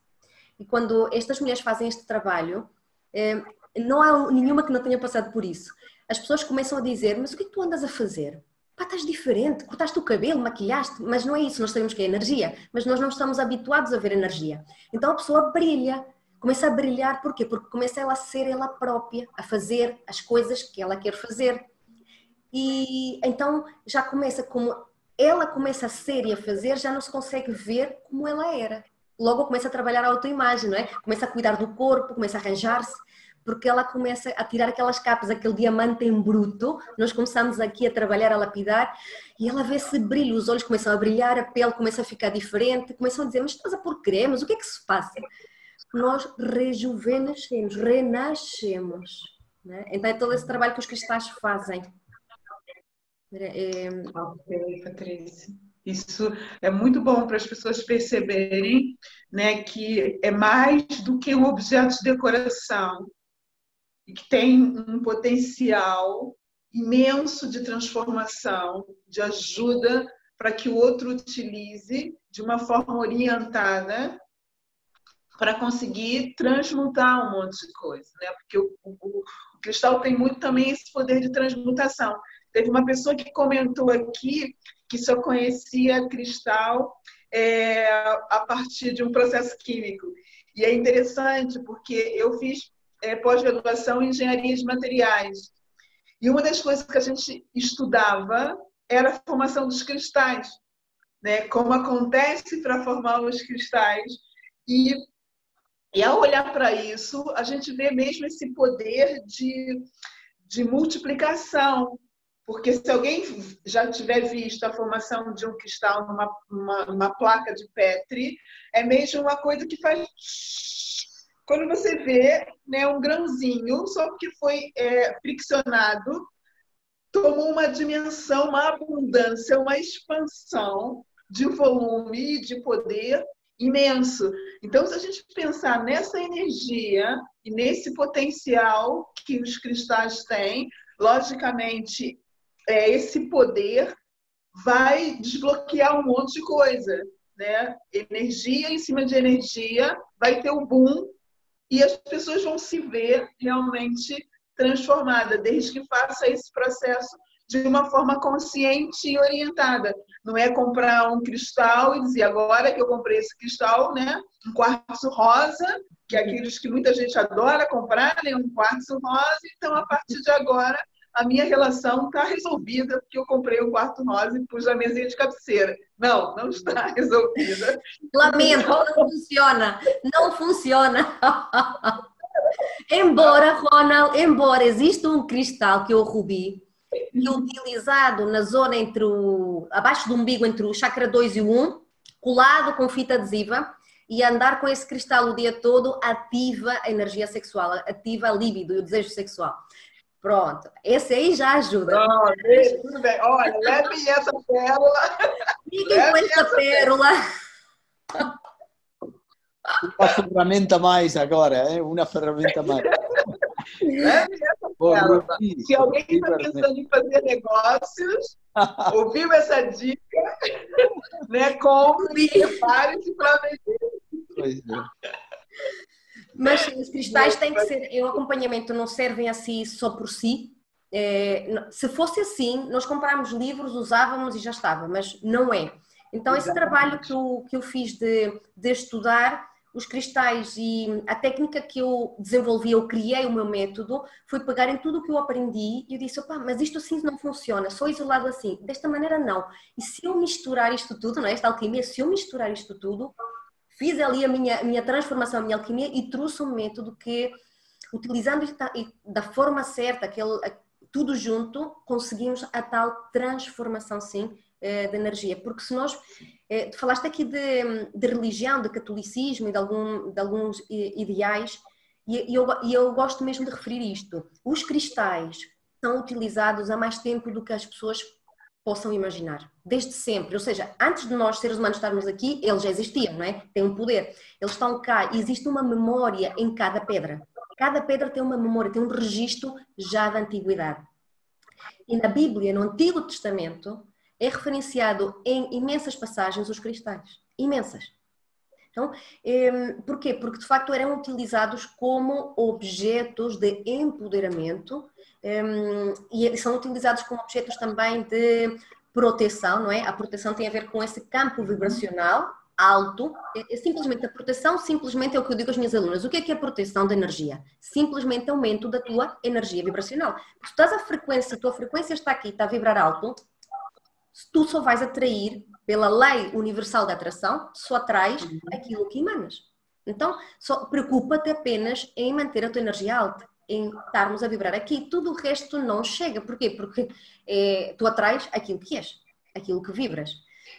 E quando estas mulheres fazem este trabalho, não há nenhuma que não tenha passado por isso. As pessoas começam a dizer, mas o que é que tu andas a fazer? Pá, estás diferente, cortaste o cabelo, maquilhaste, mas não é isso, nós sabemos que é energia, mas nós não estamos habituados a ver energia. Então a pessoa brilha, começa a brilhar, porquê? Porque começa ela a ser ela própria, a fazer as coisas que ela quer fazer. E então já começa, como ela começa a ser e a fazer, já não se consegue ver como ela era. Logo começa a trabalhar a autoimagem, não é? Começa a cuidar do corpo, começa a arranjar-se, porque ela começa a tirar aquelas capas, aquele diamante em bruto, nós começamos aqui a trabalhar, a lapidar, e ela vê esse brilho, os olhos começam a brilhar, a pele começa a ficar diferente, começam a dizer, mas estás a pôr cremes, o que é que se passa? Nós rejuvenescemos, renascemos, né? Então é todo esse trabalho que os cristais fazem. Ok, Patrícia. Isso é muito bom para as pessoas perceberem, né, que é mais do que um objeto de decoração, e que tem um potencial imenso de transformação, de ajuda para que o outro utilize de uma forma orientada para conseguir transmutar um monte de coisa, né? Porque o cristal tem muito também esse poder de transmutação. Teve uma pessoa que comentou aqui que só conhecia cristal a partir de um processo químico. E é interessante porque eu fiz pós-graduação em engenharia de materiais. E uma das coisas que a gente estudava era a formação dos cristais, né? Como acontece para formar os cristais. E ao olhar para isso, a gente vê mesmo esse poder de multiplicação. Porque se alguém já tiver visto a formação de um cristal numa placa de Petri, é mesmo uma coisa que faz... Quando você vê, né, um grãozinho, só porque foi friccionado, tomou uma dimensão, uma abundância, uma expansão de volume e de poder imenso. Então, se a gente pensar nessa energia e nesse potencial que os cristais têm, logicamente, esse poder vai desbloquear um monte de coisa, né? Energia em cima de energia, vai ter o boom e as pessoas vão se ver realmente transformadas, desde que faça esse processo de uma forma consciente e orientada. Não é comprar um cristal e dizer, agora que eu comprei esse cristal, né, um quartzo rosa, que é aqueles que muita gente adora comprar, né, um quartzo rosa, então a partir de agora a minha relação está resolvida porque eu comprei um quartzo rosa e pus na mesinha de cabeceira. Não, não está resolvida. Lamento, não funciona. Não funciona. Embora, Ronald, embora exista um cristal que é o rubi, e utilizado na zona abaixo do umbigo, entre o chakra 2 e o 1, colado com fita adesiva, e andar com esse cristal o dia todo ativa a energia sexual, ativa a libido e o desejo sexual. Pronto, esse aí já ajuda. Pronto, tudo bem. Olha, leve essa pérola. Fiquem com essa pérola. Uma ferramenta mais agora, uma ferramenta mais. Leve essa pérola. Se alguém está pensando em fazer negócios, ouviu essa dica, né? Compre, prepare-se para vender. Pois é. Mas os cristais têm que ser, o acompanhamento não servem assim só por si. Se fosse assim, nós comprávamos livros, usávamos e já estava, mas não é. Então esse trabalho que eu fiz de estudar os cristais e a técnica que eu desenvolvi, eu criei o meu método, foi pegar em tudo o que eu aprendi e eu disse, opa, mas isto assim não funciona, só isolado assim, desta maneira não. E se eu misturar isto tudo, não é? Esta alquimia, se eu misturar isto tudo, fiz ali a minha transformação, a minha alquimia e trouxe um método que, utilizando da forma certa, tudo junto, conseguimos a tal transformação, sim, de energia. Porque se nós... Tu falaste aqui de religião, de catolicismo e de alguns ideais, e eu gosto mesmo de referir isto. Os cristais são utilizados há mais tempo do que as pessoas possam imaginar, desde sempre, ou seja, antes de nós seres humanos estarmos aqui, eles já existiam, não é? Têm um poder, eles estão cá e existe uma memória em cada pedra tem uma memória, tem um registro já da antiguidade. E na Bíblia, no Antigo Testamento, é referenciado em imensas passagens os cristais, imensas. Então, porquê? Porque de facto eram utilizados como objetos de empoderamento e são utilizados como objetos também de proteção, não é? A proteção tem a ver com esse campo vibracional alto. Simplesmente a proteção, simplesmente é o que eu digo às minhas alunas. O que é a proteção da energia? Simplesmente aumento da tua energia vibracional. Se estás a tua frequência está aqui, está a vibrar alto, tu só vais atrair, pela lei universal da atração, só atrás aquilo que emanas. Então, só preocupa-te apenas em manter a tua energia alta, em estarmos a vibrar aqui. Tudo o resto não chega. Porquê? Porque tu atrás aquilo que és, aquilo que vibras.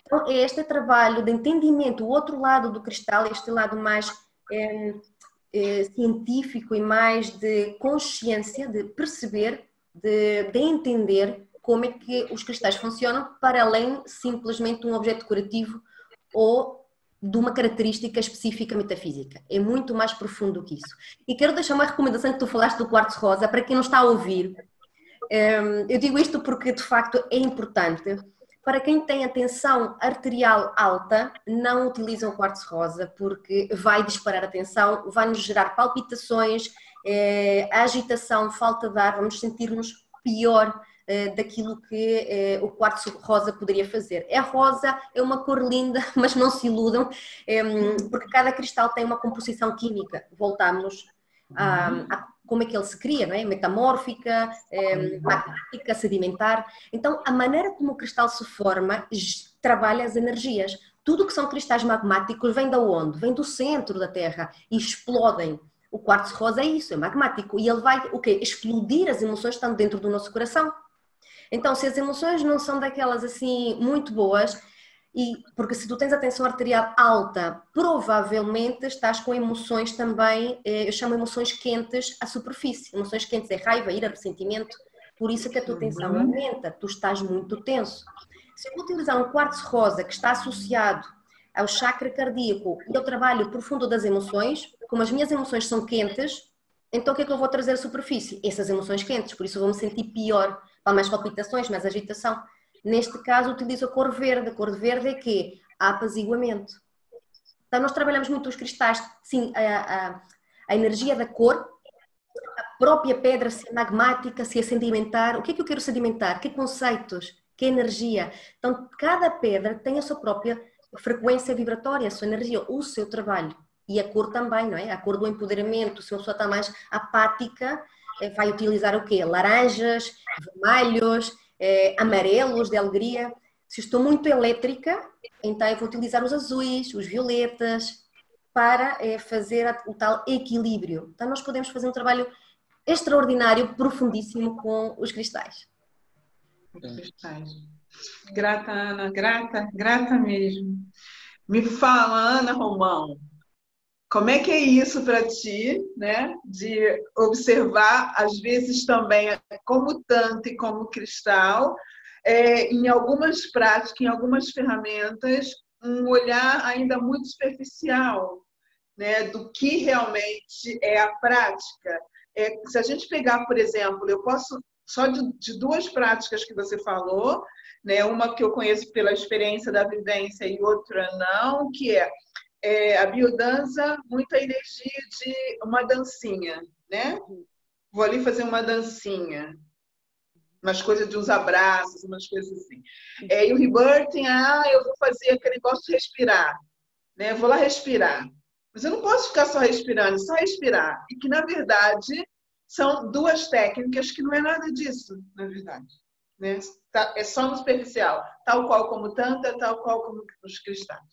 Então, é este trabalho de entendimento, o outro lado do cristal, este lado mais científico e mais de consciência, de perceber, de entender como é que os cristais funcionam para além simplesmente de um objeto decorativo ou de uma característica específica metafísica. É muito mais profundo que isso. E quero deixar uma recomendação que tu falaste do quartzo rosa, para quem não está a ouvir. Eu digo isto porque de facto é importante. Para quem tem a tensão arterial alta, não utilizem o quartzo rosa porque vai disparar a tensão, vai nos gerar palpitações, agitação, falta de ar, vamos sentir-nos pior daquilo que o quartzo rosa poderia fazer. A rosa é uma cor linda, mas não se iludam, porque cada cristal tem uma composição química. Voltamos a como é que ele se cria, não é? Metamórfica, magmática, sedimentar. Então, a maneira como o cristal se forma trabalha as energias. Tudo que são cristais magmáticos vem de onde? Vem do centro da Terra e explodem. O quartzo rosa é isso, é magmático. E ele vai, o quê? Explodir as emoções que estão dentro do nosso coração. Então, se as emoções não são daquelas assim muito boas, porque se tu tens a tensão arterial alta, provavelmente estás com emoções também, eu chamo emoções quentes à superfície. Emoções quentes é raiva, ira, ressentimento, Por isso é que a tua tensão aumenta, tu estás muito tenso. Se eu vou utilizar um quartzo rosa que está associado ao chakra cardíaco e ao trabalho profundo das emoções, como as minhas emoções são quentes, então o que é que eu vou trazer à superfície? Essas emoções quentes, por isso eu vou me sentir pior, há mais palpitações, mais agitação. Neste caso utilizo a cor verde. A cor verde é quê? Apaziguamento. Então nós trabalhamos muito os cristais, sim, a energia da cor, a própria pedra, se é magmática, se é sedimentar. O que é que eu quero sedimentar? Que conceitos? Que energia? Então cada pedra tem a sua própria frequência vibratória, a sua energia, o seu trabalho. E a cor também, não é? A cor do empoderamento. Se uma pessoa está mais apática, vai utilizar o quê? Laranjas, vermelhos, amarelos de alegria. Se estou muito elétrica, então eu vou utilizar os azuis, os violetas, para fazer o tal equilíbrio. Então nós podemos fazer um trabalho extraordinário, profundíssimo com os cristais. Grata, Ana, grata mesmo. Me fala, Ana Romão, como é que é isso para ti, né? De observar, às vezes também, como tanto e como cristal, em algumas práticas, em algumas ferramentas, um olhar ainda muito superficial, né? Do que realmente é a prática. Se a gente pegar, por exemplo, eu posso, só de duas práticas que você falou, né? Uma que eu conheço pela experiência da vivência e outra não, que a biodança, muita energia de uma dancinha, né? Vou ali fazer uma dancinha, umas coisas de uns abraços, umas coisas assim. E o rebirthing, eu vou fazer aquele negócio de respirar, né? Vou lá respirar. Mas eu não posso ficar só respirando, só respirar. E que, na verdade, são duas técnicas que não é nada disso, na verdade. Né? É só no superficial, tal qual como Tantra, tal qual como os cristais.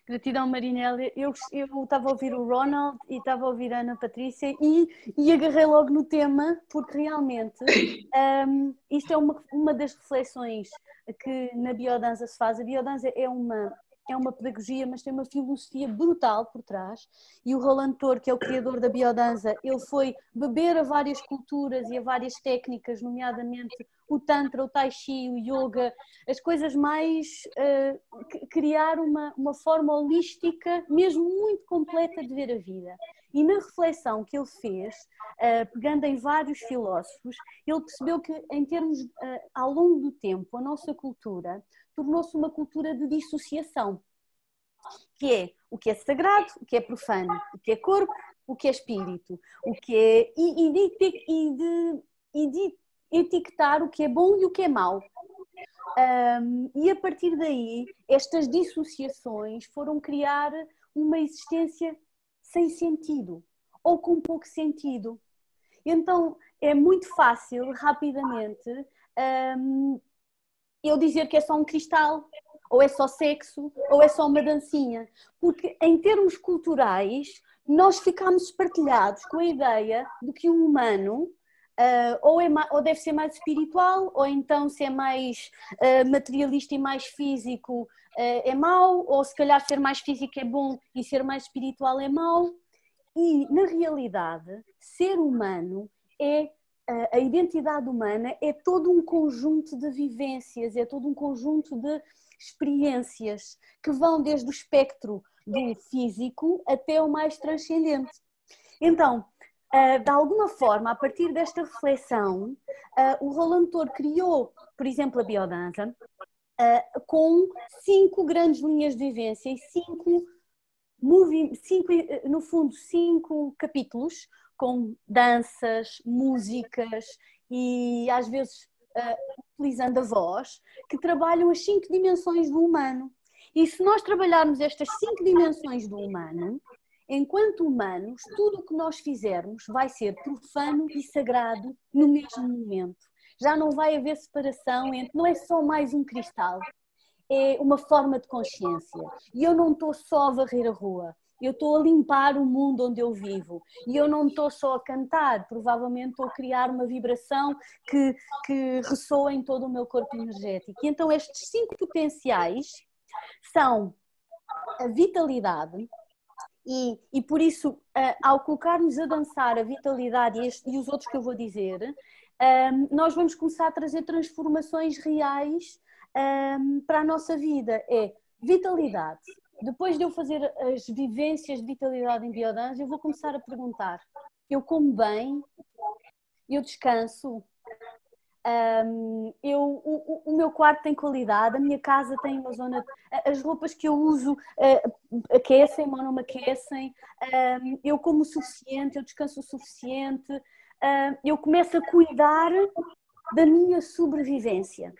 Gratidão, Marinela. Eu estava a ouvir o Ronald e estava a ouvir a Ana Patrícia e agarrei logo no tema, porque realmente isto é uma das reflexões que na biodança se faz. A biodança é uma pedagogia, mas tem uma filosofia brutal por trás. E o Roland Tor, que é o criador da biodança, ele foi beber a várias culturas e a várias técnicas, nomeadamente o Tantra, o Tai Chi, o Yoga, as coisas mais... criar uma forma holística, mesmo muito completa de ver a vida. E na reflexão que ele fez, pegando em vários filósofos, ele percebeu que, em termos, ao longo do tempo, a nossa cultura tornou-se uma cultura de dissociação, que é o que é sagrado, o que é profano, o que é corpo, o que é espírito, o que é... e de etiquetar o que é bom e o que é mau. E a partir daí, estas dissociações foram criar uma existência sem sentido, ou com pouco sentido. Então, é muito fácil, rapidamente, eu dizer que é só um cristal, ou é só sexo, ou é só uma dancinha. Porque, em termos culturais, nós ficamos espartilhados com a ideia de que o humano ou deve ser mais espiritual, ou então se é mais materialista e mais físico é mau, ou se calhar ser mais físico é bom e ser mais espiritual é mau. E, na realidade, ser humano a identidade humana é todo um conjunto de vivências, é todo um conjunto de experiências que vão desde o espectro do físico até o mais transcendente. Então, de alguma forma, a partir desta reflexão, o Roland Tor criou, por exemplo, a biodança, com 5 grandes linhas de vivência e 5 capítulos, com danças, músicas e, às vezes, utilizando a voz, que trabalham as 5 dimensões do humano. E se nós trabalharmos estas 5 dimensões do humano, enquanto humanos, tudo o que nós fizermos vai ser profano e sagrado no mesmo momento. Já não vai haver separação entre, não é só mais um cristal, é uma forma de consciência. E eu não estou só a varrer a rua, eu estou a limpar o mundo onde eu vivo. E eu não estou só a cantar, provavelmente estou a criar uma vibração que ressoa em todo o meu corpo energético. E então estes 5 potenciais são a vitalidade, E por isso, ao colocarmos a dançar a vitalidade e os outros que eu vou dizer, nós vamos começar a trazer transformações reais para a nossa vida. É vitalidade. Depois de eu fazer as vivências de vitalidade em biodança, eu vou começar a perguntar: eu como bem? Eu descanso? O meu quarto tem qualidade, a minha casa tem uma zona, as roupas que eu uso aquecem ou não me aquecem, eu como o suficiente, eu descanso o suficiente, eu começo a cuidar da minha sobrevivência.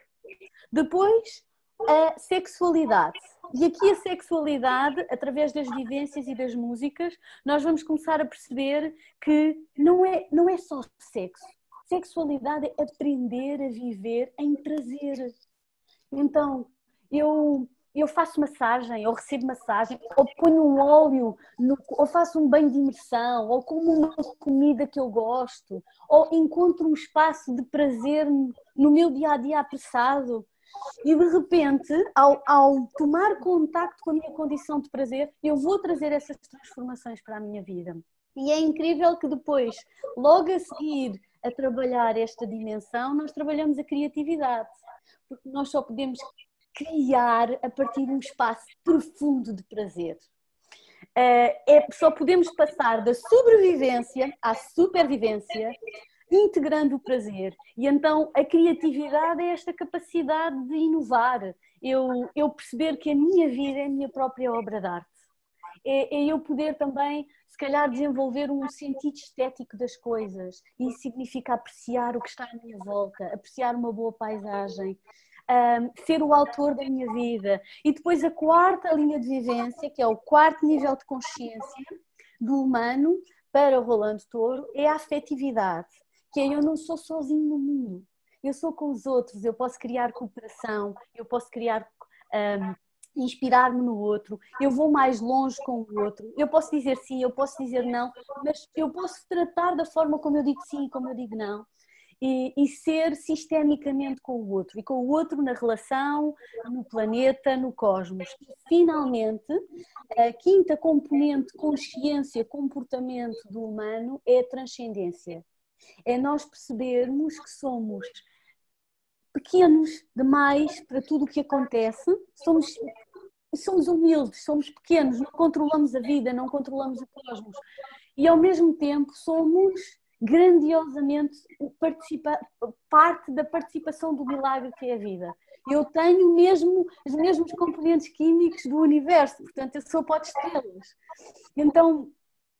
Depois, a sexualidade. E aqui a sexualidade, através das vivências e das músicas, nós vamos começar a perceber que não é só sexo. Sexualidade é aprender a viver em prazer. Então, eu faço massagem, ou recebo massagem, ou ponho um óleo, ou faço um banho de imersão, ou como uma comida que eu gosto, ou encontro um espaço de prazer no meu dia-a-dia apressado. E de repente, ao tomar contacto com a minha condição de prazer, eu vou trazer essas transformações para a minha vida. E é incrível que depois, logo a seguir a trabalhar esta dimensão, nós trabalhamos a criatividade, porque nós só podemos criar a partir de um espaço profundo de prazer. Só podemos passar da sobrevivência à supervivência, integrando o prazer. E então a criatividade é esta capacidade de inovar, eu perceber que a minha vida é a minha própria obra de arte. É eu poder também, se calhar, desenvolver um sentido estético das coisas. E isso significa apreciar o que está à minha volta, apreciar uma boa paisagem, ser o autor da minha vida. E depois a quarta linha de vivência, que é o quarto nível de consciência do humano para o Rolando Touro, é a afetividade, que é eu não sou sozinho no mundo, eu sou com os outros, eu posso criar cooperação, eu posso criar... inspirar-me no outro, eu vou mais longe com o outro, eu posso dizer sim, eu posso dizer não, mas eu posso tratar da forma como eu digo sim e como eu digo não, e ser sistemicamente com o outro, e com o outro na relação, no planeta, no cosmos. E, finalmente, a quinta componente, consciência, comportamento do humano, é a transcendência. É nós percebermos que somos pequenos demais para tudo o que acontece, somos humildes, somos pequenos, não controlamos a vida, não controlamos o cosmos e ao mesmo tempo somos grandiosamente parte da participação do milagre que é a vida. Eu tenho os mesmos componentes químicos do universo, portanto eu sou pó de estrelas. Então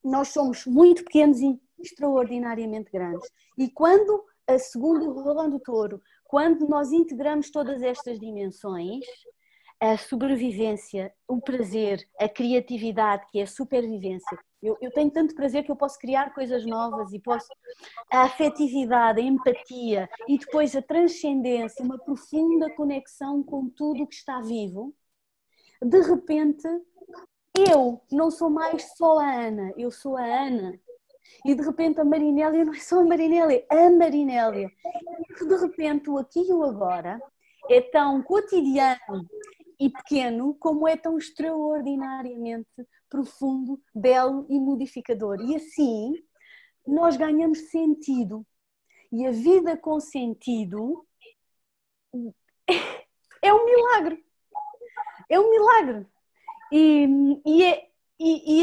nós somos muito pequenos e extraordinariamente grandes. E quando, segundo o Rolando Touro, quando nós integramos todas estas dimensões, a sobrevivência, o prazer, a criatividade, que é a supervivência. Eu tenho tanto prazer que eu posso criar coisas novas e posso... A afetividade, a empatia e depois a transcendência, uma profunda conexão com tudo o que está vivo. De repente, eu não sou mais só a Ana, eu sou a Ana. E de repente a Marinélia não é só a Marinélia, é a Marinélia. E de repente o aqui e o agora é tão cotidiano e pequeno como é tão extraordinariamente profundo, belo e modificador. E assim nós ganhamos sentido. E a vida com sentido é um milagre. É um milagre. E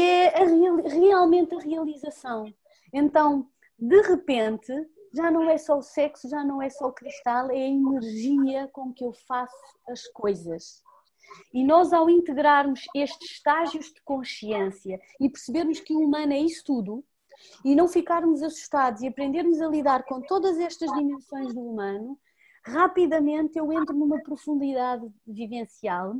é realmente a realização. Então, de repente, já não é só o sexo, já não é só o cristal, é a energia com que eu faço as coisas. E nós, ao integrarmos estes estágios de consciência e percebermos que o humano é isso tudo, e não ficarmos assustados e aprendermos a lidar com todas estas dimensões do humano, rapidamente eu entro numa profundidade vivencial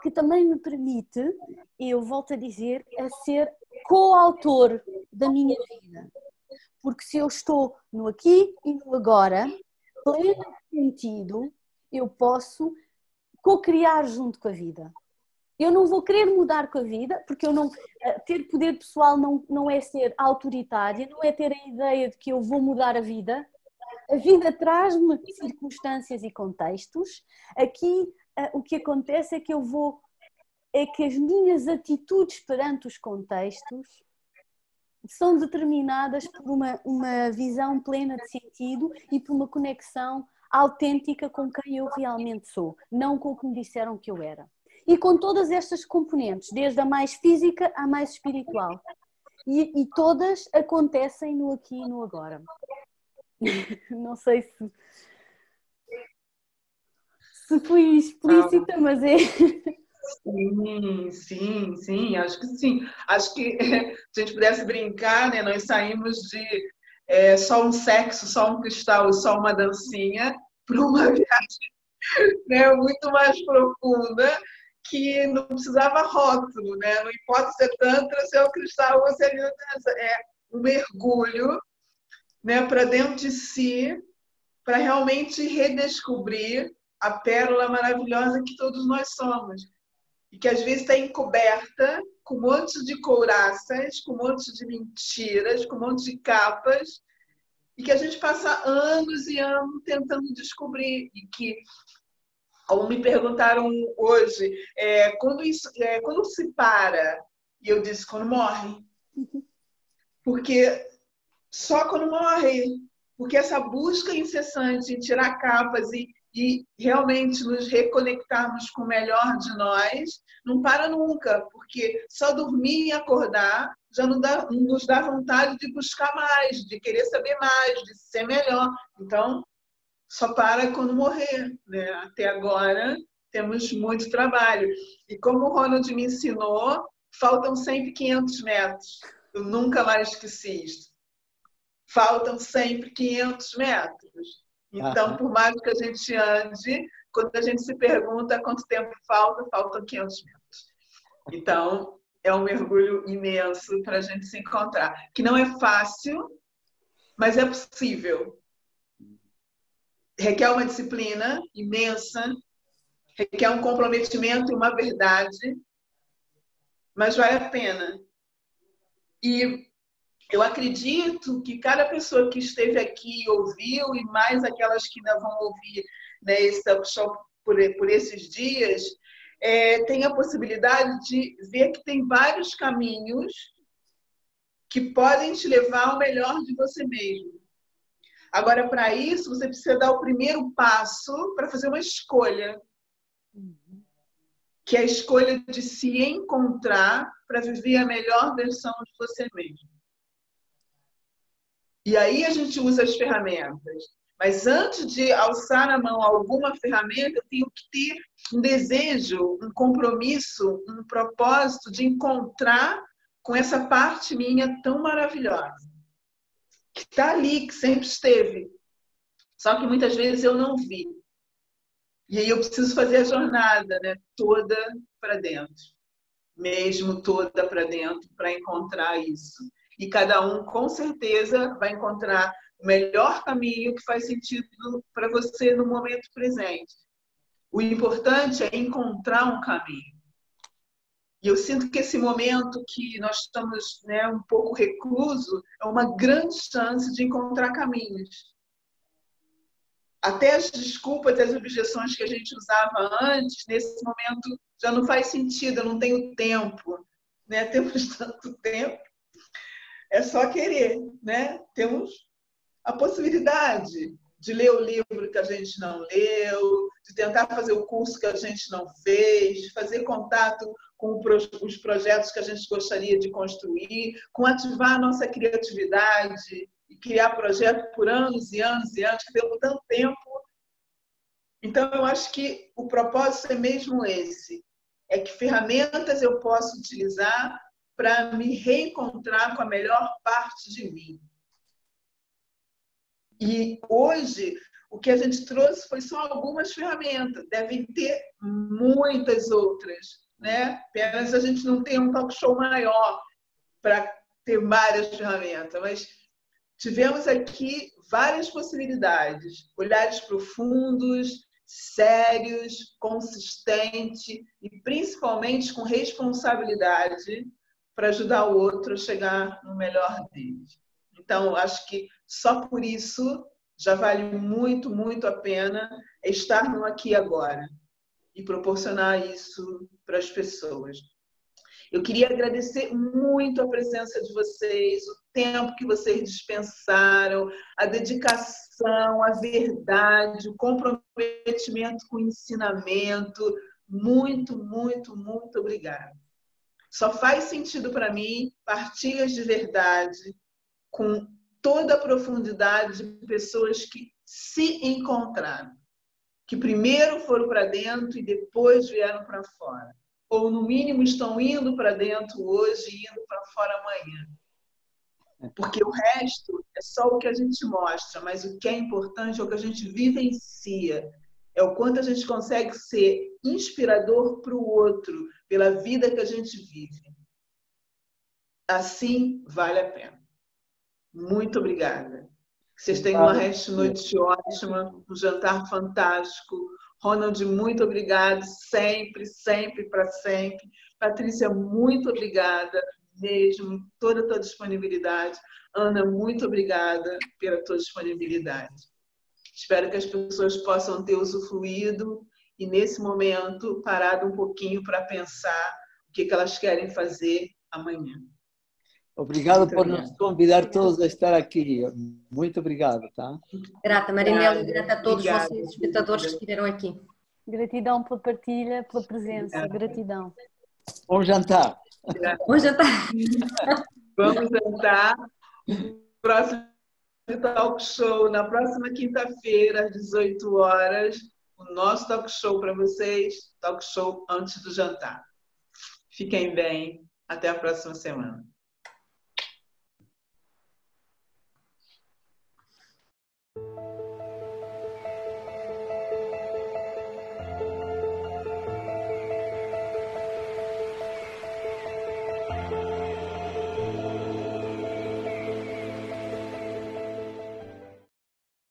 que também me permite, eu volto a dizer, a ser coautor da minha vida. Porque se eu estou no aqui e no agora, pleno sentido, eu posso co-criar junto com a vida. Eu não vou querer mudar com a vida, porque eu não, ter poder pessoal não é ser autoritária, não é ter a ideia de que eu vou mudar a vida. A vida traz-me circunstâncias e contextos. Aqui o que acontece é que eu vou é que as minhas atitudes perante os contextos são determinadas por uma visão plena de sentido e por uma conexão autêntica com quem eu realmente sou, não com o que me disseram que eu era. E com todas estas componentes, desde a mais física à mais espiritual. E todas acontecem no aqui e no agora. Não sei se fui explícita, mas é... Sim, acho que sim. Acho que se a gente pudesse brincar, né, nós saímos de só um sexo, só um cristal, só uma dancinha, para uma viagem, né, muito mais profunda, que não precisava rótulo, né? Não importa se é tantra, se é o cristal ou se é dança, é um mergulho, né, para dentro de si, para realmente redescobrir a pérola maravilhosa que todos nós somos. E que às vezes está encoberta com um monte de couraças, com um monte de mentiras, com um monte de capas, e que a gente passa anos e anos tentando descobrir. E que, como me perguntaram hoje, quando se para? E eu disse, quando morre. Porque só quando morre. Porque essa busca incessante em tirar capas e realmente nos reconectarmos com o melhor de nós, não para nunca, porque só dormir e acordar já não nos dá vontade de buscar mais, de querer saber mais, de ser melhor. Então, só para quando morrer, né? Até agora, temos muito trabalho. E como o Ronald me ensinou, faltam sempre 500 metros. Eu nunca mais esqueci isso. Faltam sempre 500 metros. Então, por mais que a gente ande, quando a gente se pergunta quanto tempo falta, faltam 500 metros. Então, é um mergulho imenso para a gente se encontrar. Que não é fácil, mas é possível. Requer uma disciplina imensa, requer um comprometimento e uma verdade, mas vale a pena. E eu acredito que cada pessoa que esteve aqui e ouviu, e mais aquelas que ainda vão ouvir, né, esse workshop por esses dias, tem a possibilidade de ver que tem vários caminhos que podem te levar ao melhor de você mesmo. Agora, para isso, você precisa dar o primeiro passo para fazer uma escolha, que é a escolha de se encontrar para viver a melhor versão de você mesmo. E aí a gente usa as ferramentas. Mas antes de alçar na mão alguma ferramenta, eu tenho que ter um desejo, um compromisso, um propósito de encontrar com essa parte minha tão maravilhosa. Que está ali, que sempre esteve. Só que muitas vezes eu não vi. E aí eu preciso fazer a jornada, né, toda para dentro. Mesmo toda para dentro, para encontrar isso. E cada um, com certeza, vai encontrar o melhor caminho que faz sentido para você no momento presente. O importante é encontrar um caminho. E eu sinto que esse momento que nós estamos, né, um pouco recluso é uma grande chance de encontrar caminhos. Até as desculpas, as objeções que a gente usava antes, nesse momento já não faz sentido, eu não tenho tempo. Né? Temos tanto tempo. É só querer, né? Temos a possibilidade de ler o livro que a gente não leu, de tentar fazer o curso que a gente não fez, de fazer contato com os projetos que a gente gostaria de construir, com ativar a nossa criatividade e criar projeto por anos e anos e anos, que temos tanto tempo. Então, eu acho que o propósito é mesmo esse, é que ferramentas eu posso utilizar para me reencontrar com a melhor parte de mim. E hoje, o que a gente trouxe foi só algumas ferramentas. Devem ter muitas outras, né? Apenas a gente não tem um talk show maior para ter várias ferramentas. Mas tivemos aqui várias possibilidades. Olhares profundos, sérios, consistentes e principalmente com responsabilidade para ajudar o outro a chegar no melhor dele. Então, acho que só por isso já vale muito, muito a pena estar no aqui e agora. e proporcionar isso para as pessoas. Eu queria agradecer muito a presença de vocês, o tempo que vocês dispensaram, a dedicação, a verdade, o comprometimento com o ensinamento. Muito, muito, muito obrigada. Só faz sentido para mim partilhas de verdade, com toda a profundidade de pessoas que se encontraram, que primeiro foram para dentro e depois vieram para fora. Ou, no mínimo, estão indo para dentro hoje e indo para fora amanhã. Porque o resto é só o que a gente mostra, mas o que é importante é o que a gente vivencia. É o quanto a gente consegue ser inspirador para o outro, pela vida que a gente vive. Assim, vale a pena. Muito obrigada. Vocês tenham uma resto de noite ótima, um jantar fantástico. Ronald, muito obrigado, sempre, sempre, para sempre. Patrícia, muito obrigada mesmo, toda a tua disponibilidade. Ana, muito obrigada pela tua disponibilidade. Espero que as pessoas possam ter usufruído e, nesse momento, parado um pouquinho para pensar o que elas querem fazer amanhã. Obrigado muito por nos convidar todos a estar aqui. Muito obrigado, tá? Grata, Marinélia, grata a todos vocês, espectadores que estiveram aqui. Gratidão pela partilha, pela presença. Gratidão. Bom jantar. Bom jantar. Vamos jantar. Próximo talk show, na próxima quinta-feira, às 18 horas. O nosso talk show para vocês. Talk show antes do jantar. Fiquem bem. Até a próxima semana.